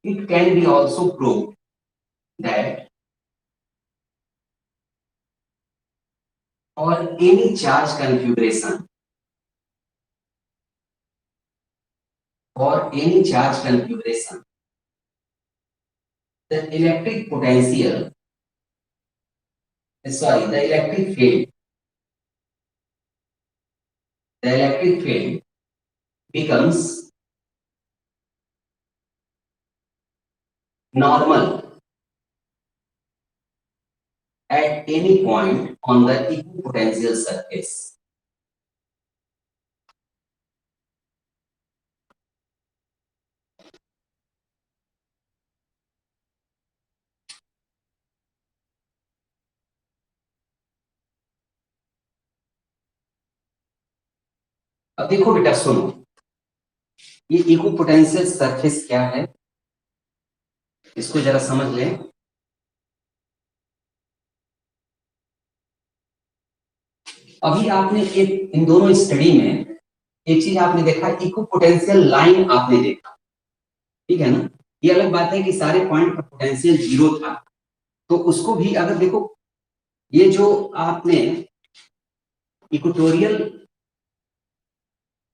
[SPEAKER 1] It can be also proved that for any charge configuration, the electric potential, the electric field becomes normal at any point on the equipotential surface. अब देखो बेटा सुनो, ये equipotential surface क्या है इसको जरा समझ लें। अभी आपने एक इन दोनों स्टडी में एक चीज आपने देखा, इक्विपोटेंशियल लाइन आपने देखा, ठीक है ना। ये अलग बात है कि सारे पॉइंट पर पोटेंशियल जीरो था, तो उसको भी अगर देखो, ये जो आपने इक्वेटोरियल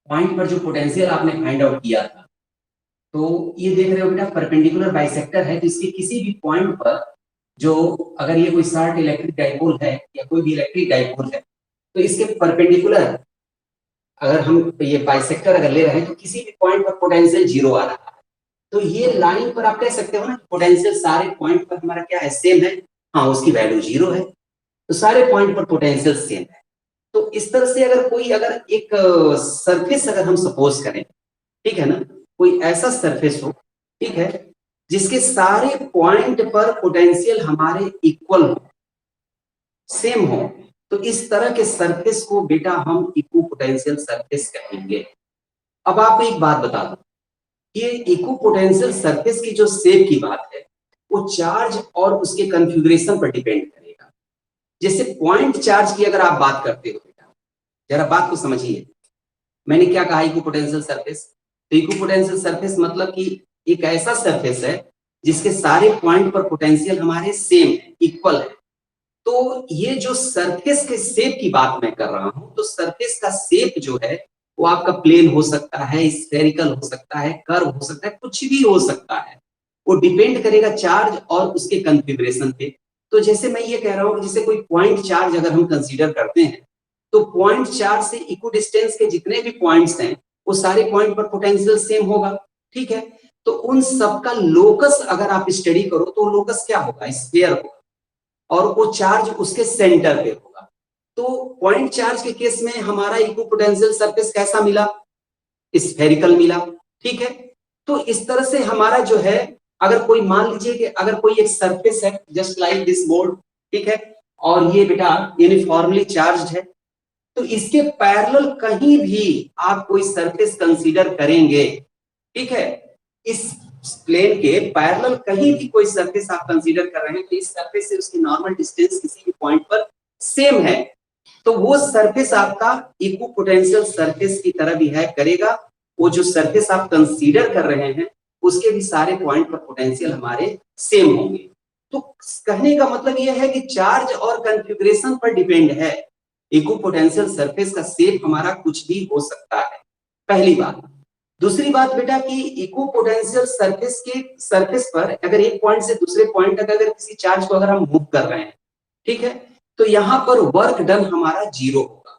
[SPEAKER 1] पॉइंट पर जो पोटेंशियल आपने फाइंड आउट किया था, तो ये देख रहे हो बेटा परपेंडिकुलर बाइसेक्टर है, तो इसके किसी भी पॉइंट पर जो अगर ये कोई शॉर्ट इलेक्ट्रिक डाइपोल है या कोई भी इलेक्ट्रिक डाइपोल है, तो इसके परपेंडिकुलर अगर हम ये बाइसेक्टर अगर ले रहे हैं तो किसी भी पॉइंट पर पोटेंशियल जीरो आ रहा है। तो ये लाइन पर आप कह सकते हो ना पोटेंशियल सारे पॉइंट पर हमारा क्या है, सेम है। हाँ, उसकी वैल्यू जीरो है, तो सारे पॉइंट पर पोटेंशियल सेम है। तो इस तरह से अगर एक सरफेस अगर हम सपोज करें, ठीक है ना, कोई ऐसा सरफेस हो, ठीक है, जिसके सारे पॉइंट पर पोटेंशियल हमारे इक्वल हो, सेम हो, तो इस तरह के सरफेस को बेटा हम इक्विपोटेंशियल सरफेस कहेंगे। अब आपको एक बात बता दूं, ये इक्विपोटेंशियल सरफेस की जो शेप की बात है वो चार्ज और उसके कॉन्फ़िगरेशन पर डिपेंड करेगा। जैसे पॉइंट चार्ज की अगर आप बात करते हो बेटा, जरा बात को समझिए, मैंने क्या कहा इक्विपोटेंशियल सरफेस, तो इक्विपोटेंशियल सरफेस मतलब कि एक ऐसा सरफेस है जिसके सारे पॉइंट पर पोटेंशियल हमारे सेम है, इक्वल है। तो ये जो सरफेस के शेप की बात मैं कर रहा हूं, तो सरफेस का शेप जो है वो आपका प्लेन हो सकता है, स्फेरिकल हो सकता है, कर्व हो सकता है, कुछ भी हो सकता है, वो डिपेंड करेगा चार्ज और उसके कॉन्फ़िगरेशन पे। तो जैसे मैं ये कह रहा हूं कि जैसे कोई पॉइंट चार्ज अगर हम कंसीडर करते हैं, तो पॉइंट चार्ज से इक्विडिस्टेंस के जितने भी पॉइंट्स हैं वो सारे पॉइंट पर पोटेंशियल सेम होगा, ठीक है। तो उन सबका लोकस अगर आप स्टडी करो तो लोकस क्या होगा, स्फीयर होगा, और वो चार्ज उसके सेंटर पे होगा। तो पॉइंट चार्ज के केस में हमारा इक्विपोटेंशियल सरफेस कैसा मिला, स्फेरिकल मिला, ठीक है। तो इस तरह से हमारा जो है, अगर कोई मान लीजिए कि अगर कोई एक सरफेस है जस्ट लाइक दिस बोर्ड, ठीक है, और ये बेटा यूनिफॉर्मली चार्ज्ड है, तो इसके पैरेलल कहीं भी आप कोई सरफेस कंसीडर करेंगे, ठीक है, इस प्लेन के पैरेलल कहीं भी कोई सरफेस आप कंसीडर कर रहे हैं, तो इस सरफेस से उसकी नॉर्मल डिस्टेंस किसी भी पॉइंट पर सेम है, तो वो सरफेस आपका इक्विपोटेंशियल सरफेस की तरह बिहेव करेगा। वो जो सरफेस आप कंसीडर कर रहे हैं उसके भी सारे पॉइंट पर पोटेंशियल हमारे सेम होंगे। तो कहने का मतलब यह है कि चार्ज और कॉन्फ़िगरेशन पर डिपेंड है, इक्विपोटेंशियल सरफेस का शेप हमारा कुछ भी हो सकता है, पहली बात। दूसरी बात बेटा कि इक्विपोटेंशियल सरफेस के सरफेस पर अगर एक पॉइंट से दूसरे पॉइंट तक अगर किसी चार्ज को अगर हम मूव कर रहे हैं, ठीक है, तो यहां पर वर्क डन हमारा जीरो होगा।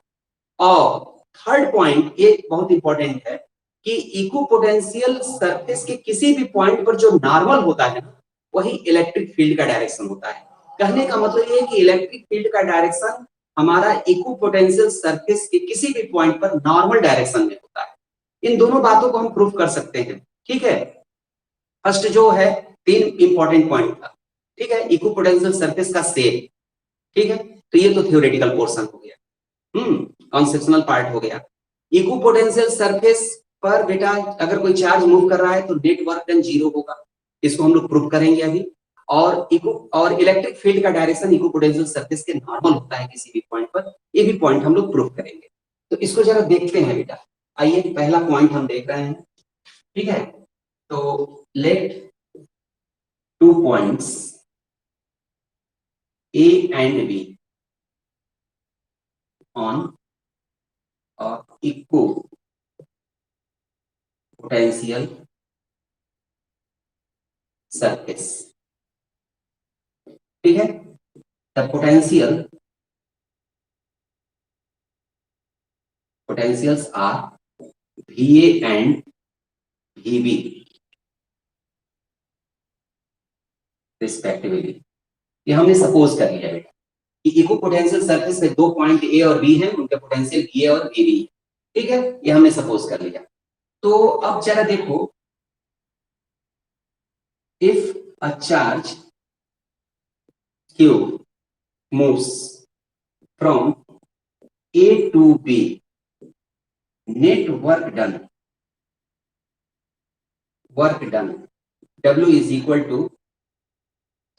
[SPEAKER 1] और थर्ड पॉइंट ये बहुत इंपॉर्टेंट है कि इक्विपोटेंशियल सरफेस के किसी भी पॉइंट पर जो नॉर्मल होता है ना, वही इलेक्ट्रिक फील्ड का डायरेक्शन होता है। कहने का मतलब ये है कि इलेक्ट्रिक फील्ड का डायरेक्शन हमारा इक्विपोटेंशियल सरफेस के किसी भी पॉइंट पर नॉर्मल डायरेक्शन में होता है। इन दोनों बातों को हम प्रूव कर सकते हैं, ठीक है। फर्स्ट जो है, तीन इंपॉर्टेंट पॉइंट था, ठीक है, इक्विपोटेंशियल सरफेस का शेप, ठीक है, तो ये तो थ्योरेटिकल पोर्शन हो गया। कॉन्सेप्शनल पार्ट हो गया। इक्विपोटेंशियल सरफेस पर बेटा अगर कोई चार्ज मूव कर रहा है तो नेट वर्क डन जीरो होगा, इसको हम लोग प्रूव करेंगे अभी। और इलेक्ट्रिक फील्ड का डायरेक्शन इक्विपोटेंशियल सरफेस के नॉर्मल होता है किसी भी पॉइंट पर, ये भी पॉइंट हम लोग प्रूव करेंगे। तो इसको जरा देखते हैं बेटा। आइए पहला पॉइंट हम देख रहे हैं, ठीक है। तो let two points A and B on equipotential surface, ठीक है। The potentials are Va and Vb respectively. ये हमने सपोज कर लिया बेटा कि इक्वो पोटेंशियल सरफेस में दो पॉइंट ए और बी हैं, उनके पोटेंशियल Va और Vb, ठीक है, ये हमने सपोज कर लिया। तो अब जरा देखो, if a charge Q moves from A to B, net work done W is equal to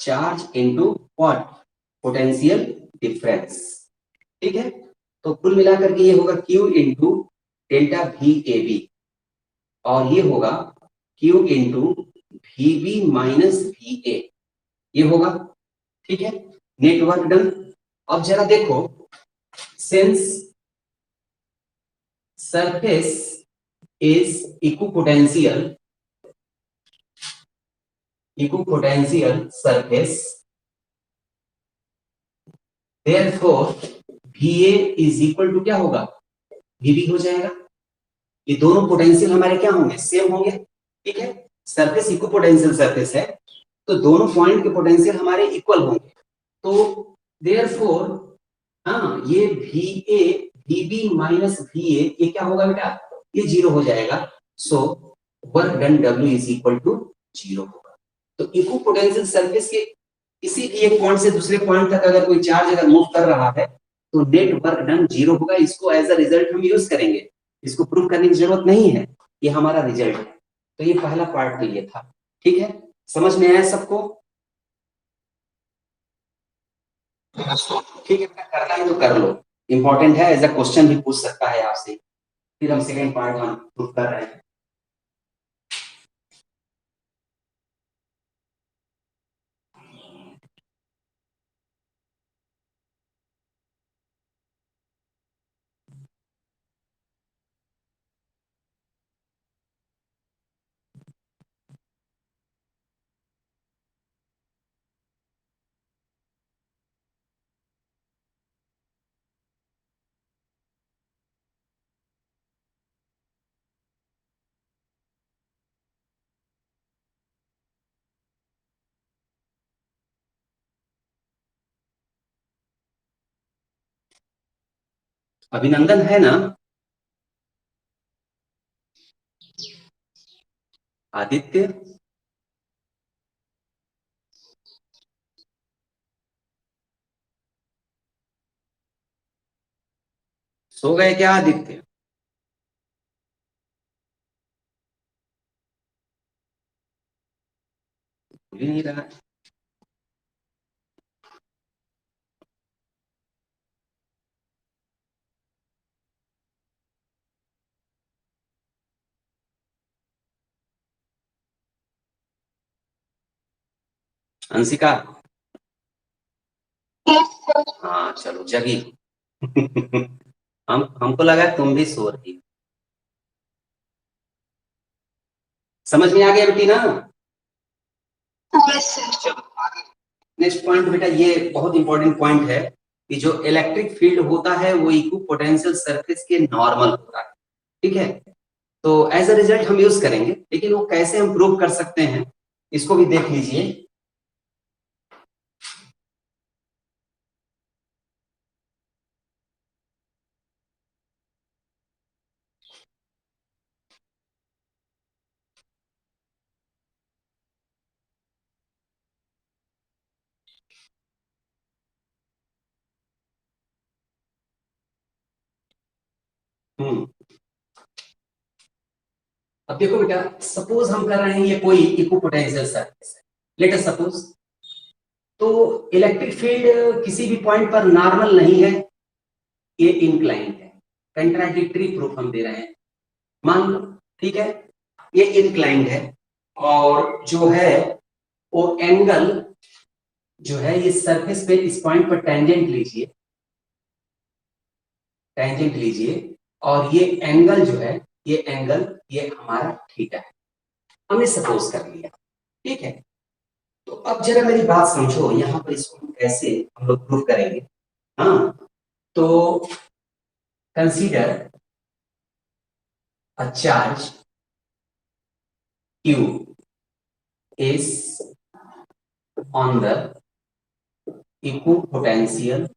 [SPEAKER 1] charge into what, potential difference, ठीक है। तो कुल मिलाकर के ये होगा Q इंटू डेल्टा VAB, और ये होगा Q into VB minus VA, ये होगा, ठीक है। Network done. अब जरा देखो, since surface is equipotential surface, therefore Va is equal to क्या होगा, Vb हो जाएगा। ये दोनों पोटेंशियल हमारे क्या होंगे, सेम होंगे, ठीक है। सरफेस इक्विपोटेंशियल सरफेस है तो दोनों पॉइंट के पोटेंशियल हमारे इक्वल होंगे, तो देयरफॉर हाँ, ये Va Vb माइनस Va ये क्या होगा बेटा, ये जीरो हो जाएगा। So work done W is equal to zero होगा। तो इक्विपोटेंशियल सरफेस के किसी भी एक पॉइंट से दूसरे पॉइंट तक अगर कोई चार्ज अगर मूव कर रहा है तो नेट वर्क डन जीरो होगा। इसको एज अ रिजल्ट हम यूज करेंगे, इसको प्रूव करने की जरूरत नहीं है, ये हमारा रिजल्ट है। तो ये पहला पार्ट तो ये था, ठीक है, समझ में आया सबको, ठीक है। करना है तो कर लो, इंपॉर्टेंट है, एज अ क्वेश्चन भी पूछ सकता है आपसे। फिर हम सेकंड पार्ट वन प्रूव कर रहे हैं। अभिनंदन है ना, आदित्य, सो गए क्या आदित्य, भूल ही नहीं रहा। अंशिका, हाँ चलो जगी। हमको लगा तुम भी सो रही। समझ में आ गया बेटी ना?
[SPEAKER 2] Yes sir.
[SPEAKER 1] चलो आगे। नेक्स्ट पॉइंट बेटा, ये बहुत इंपॉर्टेंट पॉइंट है कि जो इलेक्ट्रिक फील्ड होता है वो इक्विपोटेंशियल सरफेस के नॉर्मल होता है। ठीक है, तो एज अ रिजल्ट हम यूज करेंगे, लेकिन वो कैसे हम प्रूव कर सकते हैं इसको भी देख लीजिए। हम्म, अब देखो बेटा, सपोज हम कर रहे हैं ये कोई इक्विपोटेंशियल सरफेस है, लेट अस सपोज। तो इलेक्ट्रिक फील्ड किसी भी पॉइंट पर नॉर्मल नहीं है, ये इंक्लाइंड है। कंट्राडिक्टरी प्रूफ हम दे रहे हैं, मान लो। ठीक है, ये इंक्लाइंड है और जो है वो एंगल जो है ये सरफेस पे इस पॉइंट पर टेंजेंट लीजिए, टेंजेंट लीजिए, और ये एंगल जो है, ये एंगल ये हमारा थीटा है, हमने सपोज कर लिया। ठीक है, तो अब जरा मेरी बात समझो, यहाँ पर इसको हम कैसे हम लोग प्रूफ करेंगे। हाँ, तो consider a charge Q is on the equipotential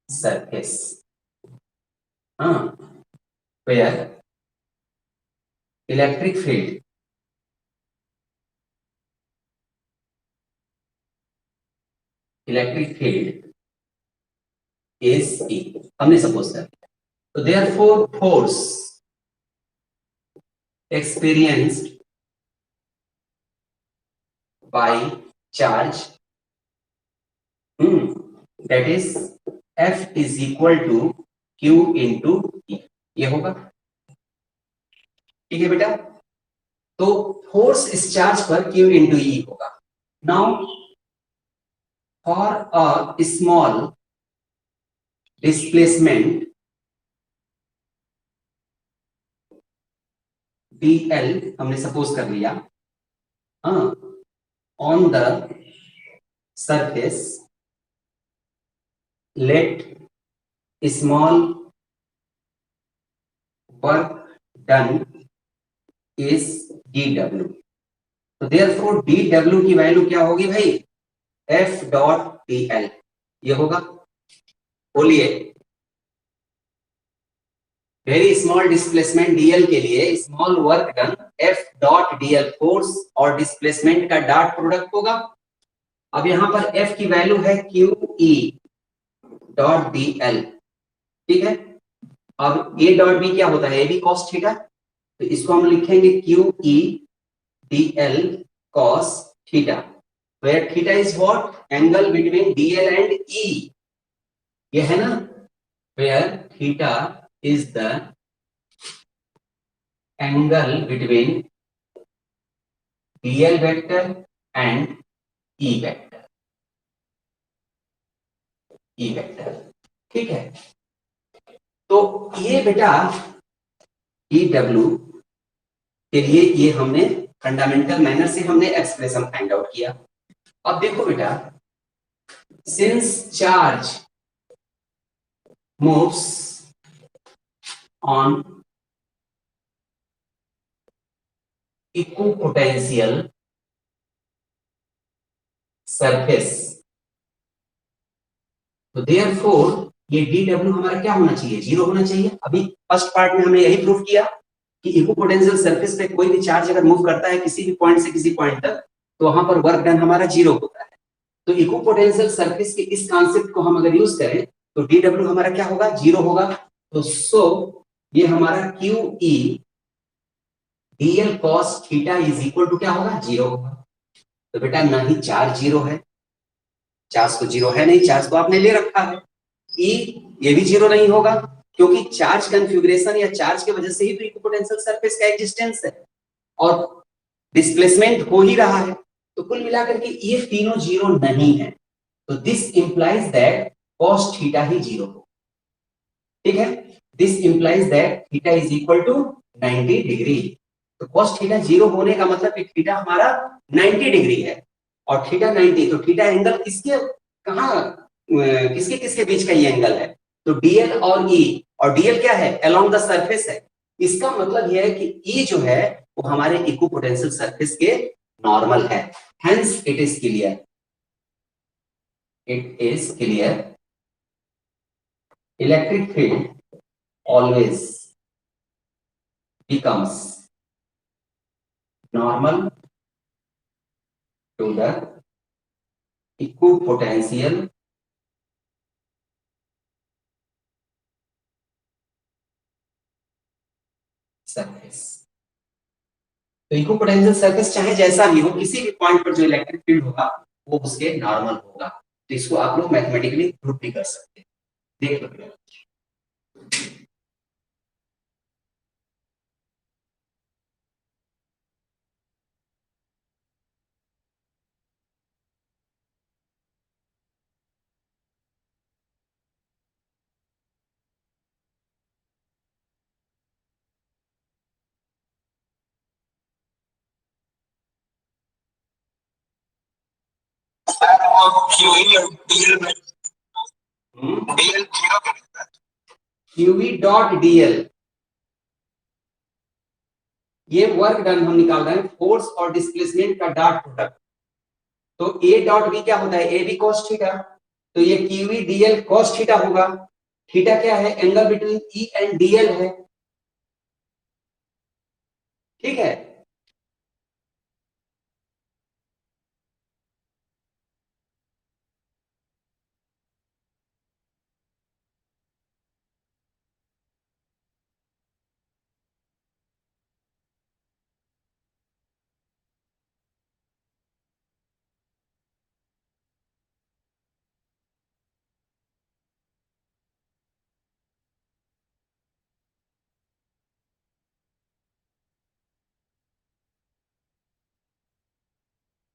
[SPEAKER 1] surface, where electric field is E, हमने सपोज कर लिया। तो therefore force experienced by charge, that is F is equal to Q into E, ये होगा। ठीक है बेटा, तो फोर्स इस चार्ज पर Q इंटू ई होगा। Now for a small displacement dl हमने सपोज कर लिया on the surface, let small work done is dw। तो देयरफॉर dw की वैल्यू क्या होगी भाई? F डॉट dl, ये होगा। बोलिए, वेरी स्मॉल डिस्प्लेसमेंट dl के लिए small work done F dot dl, force और डिस्प्लेसमेंट का डॉट प्रोडक्ट होगा। अब यहां पर F की वैल्यू है QE डॉट dl। ठीक है, अब A डॉट B क्या होता है? A B cos थीटा, तो इसको हम लिखेंगे QE dl cos theta, where theta is what? Angle between dl and E, ये है ना, where theta is the angle between dl vector and E vector, E vector। ठीक है, तो ये बेटा dw के लिए ये हमने फंडामेंटल मैनर से हमने एक्सप्रेशन फाइंड आउट किया। अब देखो बेटा, since charge moves on equipotential surface, तो देयरफॉर ये dw हमारा क्या होना चाहिए? जीरो होना चाहिए। अभी फर्स्ट पार्ट में हमने यही प्रूफ किया कि इक्विपोटेंशियल सरफेस पे कोई भी चार्ज अगर मूव करता है किसी भी पॉइंट से किसी पॉइंट तक, तो वहां पर वर्क डन हमारा जीरो होता है। तो इक्विपोटेंशियल सरफेस के इस कॉन्सेप्ट को हम अगर यूज करें तो dw हमारा क्या होगा? जीरो होगा। तो सो ये हमारा QE dl cos theta is equal to क्या होगा? जीरो होगा। तो बेटा ना ही चार्ज जीरो है, चार्ज तो जीरो है नहीं, चार्ज तो आपने ले रखा है। E ये भी जीरो नहीं होगा, क्योंकि चार्ज कन्फिग्रेशन या चार्ज की वजह से ही तो इक्विपोटेंशियल सरफेस का एग्जिस्टेंस है और डिस्प्लेसमेंट हो ही रहा है। तो कुल मिलाकर के ये तीनों जीरो नहीं है, तो this implies that cos theta ही जीरो हो, ठीक है। This implies that theta is equal to 90 degree. तो cos थीटा जीरो होने का मतलब कि थीटा हमारा 90 डिग्री है, और थीटा 90, तो थीटा एंगल किसके कहाँ किसके किसके बीच का ये एंगल है, तो डीएल और ई, और डीएल क्या है, अलोंग द सरफेस है। इसका मतलब यह है कि ई जो है वो हमारे इक्विपोटेंशियल सरफेस के नॉर्मल है, hence it is clear, it is clear electric field always becomes normal to the equipotential surface. तो इक्विपोटेंशियल सरफेस चाहे जैसा भी हो, किसी भी पॉइंट पर जो इलेक्ट्रिक फील्ड होगा वो उसके नॉर्मल होगा। तो इसको आप लोग मैथमेटिकली प्रूव भी कर सकते हैं, देख लो।
[SPEAKER 2] सर वो क्यूई और डीएल में डीएल जीरो करेगा।
[SPEAKER 1] क्यूवी डॉट डीएल, ये वर्क डन हम निकाल रहे हैं, फोर्स और डिस्प्लेसमेंट का डॉट प्रोडक्ट। तो ए डॉट बी क्या होता है, ए बी कॉस थीटा, तो ये क्यूवी डीएल कॉस थीटा होगा। थीटा क्या है, angle between E and DL है, ठीक है।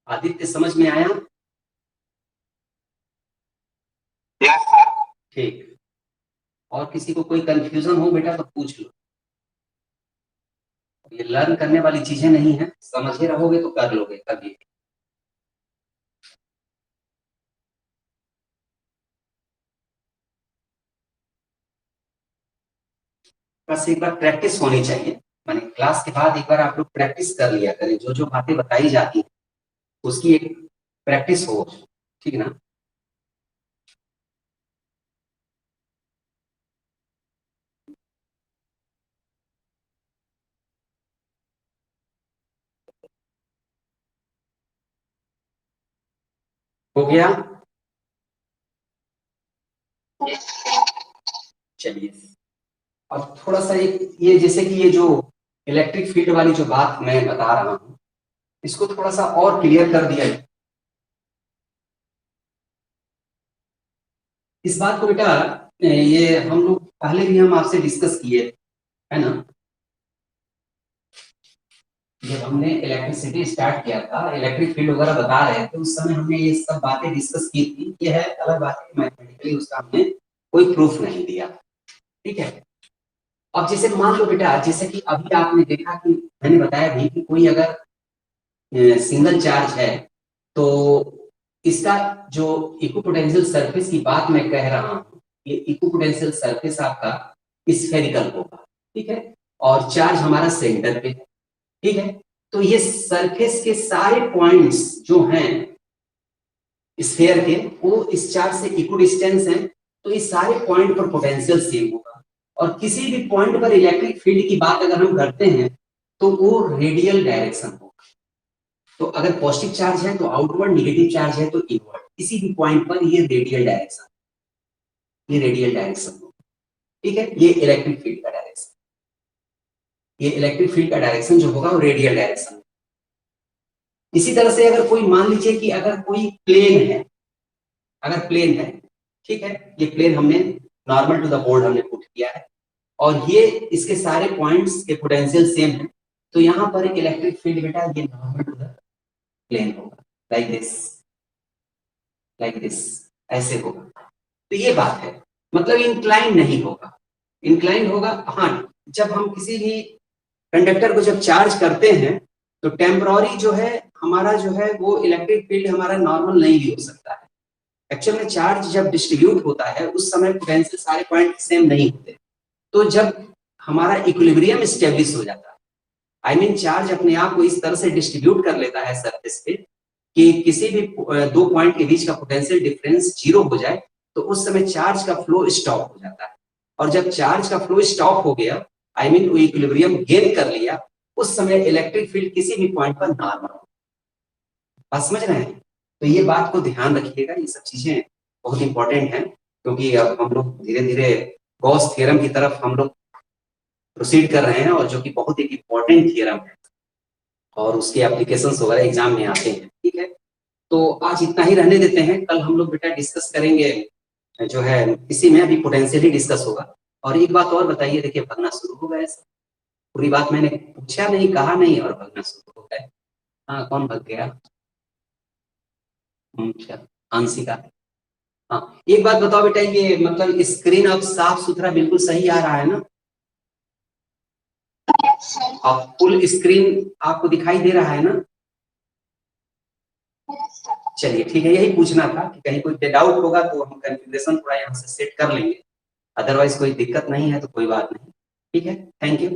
[SPEAKER 1] आदित्य समझ में आया?
[SPEAKER 2] Yes sir.
[SPEAKER 1] ठीक, और किसी को कोई कंफ्यूजन हो बेटा तो पूछ लो, ये लर्न करने वाली चीजें नहीं है, समझे रहोगे तो कर लोगे कभी। बस एक बार प्रैक्टिस होनी चाहिए, माने क्लास के बाद एक बार आप लोग प्रैक्टिस कर लिया करें, जो जो बातें बताई जाती हैं उसकी एक प्रैक्टिस हो, ठीक ना। हो गया, चलिए। अब थोड़ा सा एक ये जैसे कि ये जो इलेक्ट्रिक फील्ड वाली जो बात मैं बता रहा हूँ, इसको थोड़ा सा और क्लियर कर दिया है। इस बात को बेटा ये हम लोग पहले भी हम आपसे डिस्कस किए, है ना। जब हमने इलेक्ट्रिसिटी स्टार्ट किया था, इलेक्ट्रिक फील्ड वगैरह बता रहे थे, उस समय हमने ये सब बातें डिस्कस की थी। ये है अलग बात है, मैथमेटिकली उसका हमने कोई प्रूफ नहीं दिया, ठीक है। अब जैसे मान लो बेटा, जैसे कि अभी आपने देखा कि मैंने बताया भी कि कोई अगर सिंगल चार्ज है, तो इसका जो इक्विपोटेंशियल सरफेस की बात मैं कह रहा हूँ, ये इक्विपोटेंशियल सरफेस आपका स्फेरिकल होगा, ठीक है, और चार्ज हमारा सेंटर पे है, ठीक है। तो ये सरफेस के सारे पॉइंट्स जो हैं स्फीयर के, वो इस चार्ज से इक्विडिस्टेंस हैं, तो इस सारे पॉइंट पर पोटेंशियल सेम होगा। और किसी भी पॉइंट पर इलेक्ट्रिक फील्ड की बात अगर हम करते हैं तो वो रेडियल डायरेक्शन होगा। तो अगर पॉजिटिव चार्ज है तो आउटवर्ड, नेगेटिव चार्ज है तो इनवर्ड, किसी भी पॉइंट पर ये रेडियल डायरेक्शन, ये रेडियल डायरेक्शन होगा, ठीक है। ये इलेक्ट्रिक फील्ड का डायरेक्शन, ये इलेक्ट्रिक फील्ड का डायरेक्शन जो होगा वो रेडियल डायरेक्शन। इसी तरह से अगर कोई मान लीजिए कि अगर कोई प्लेन है, अगर प्लेन है, ठीक है, ये प्लेन हमने नॉर्मल टू द बोर्ड हमने पुट किया है, और ये इसके सारे पॉइंट्स के पोटेंशियल सेम है, तो यहाँ पर इलेक्ट्रिक फील्ड बेटा ये नॉर्मल टू द प्लेन होगा, लाइक दिस, ऐसे होगा। तो ये बात है, मतलब इंक्लाइन नहीं होगा। इंक्लाइन होगा हाँ, जब हम किसी भी कंडक्टर को जब चार्ज करते हैं तो टेम्पररी जो है हमारा जो है वो इलेक्ट्रिक फील्ड हमारा नॉर्मल नहीं भी हो सकता है। एक्चुअल में चार्ज जब डिस्ट्रीब्यूट होता है उस समय पोटेंशियल सारे पॉइंट सेम नहीं होते। तो जब हमारा इक्विलिब्रियम स्टेब्लिश हो जाता है, आई मीन चार्ज अपने आप को इस तरह से डिस्ट्रीब्यूट कर लेता है सरफेस पे कि किसी भी दो पॉइंट के बीच का पोटेंशियल डिफरेंस 0 हो जाए, तो उस समय चार्ज का फ्लो स्टॉप हो जाता है। और जब चार्ज का फ्लो स्टॉप हो गया, आई मीन वो इक्विलिब्रियम गेन कर लिया, उस समय इलेक्ट्रिक फील्ड किसी भी पॉइंट पर नॉर्मल हो। बात समझ रहे हैं? तो ये बात को ध्यान रखिएगा, ये सब चीजें बहुत इंपॉर्टेंट हैं, क्योंकि अब हम लोग धीरे धीरे गॉस थ्योरम की तरफ हम लोग प्रोसीड कर रहे हैं, और जो कि बहुत एक इंपॉर्टेंट थ्योरम है और उसके एप्लीकेशंस वगैरह एग्जाम में आते हैं। ठीक है, तो आज इतना ही रहने देते हैं। कल हम लोग बेटा डिस्कस करेंगे जो है, इसी में अभी पोटेंशियल ही डिस्कस होगा। और एक बात और बताइए, देखिए भगना शुरू हो गया है, पूरी बात मैंने पूछा नहीं, कहा नहीं, और भगना शुरू हो गया। हाँ, कौन भग गया? अच्छा, आंशिका। हाँ, एक बात बताओ बेटा, ये मतलब स्क्रीन अब साफ सुथरा बिल्कुल सही आ रहा है ना? अब फुल स्क्रीन आपको दिखाई दे रहा है ना? चलिए ठीक है, यही पूछना था कि कहीं कोई डाउट होगा तो हम कॉन्फ़िगरेशन थोड़ा यहाँ से सेट कर लेंगे, अदरवाइज कोई दिक्कत नहीं है तो कोई बात नहीं। ठीक है, थैंक यू।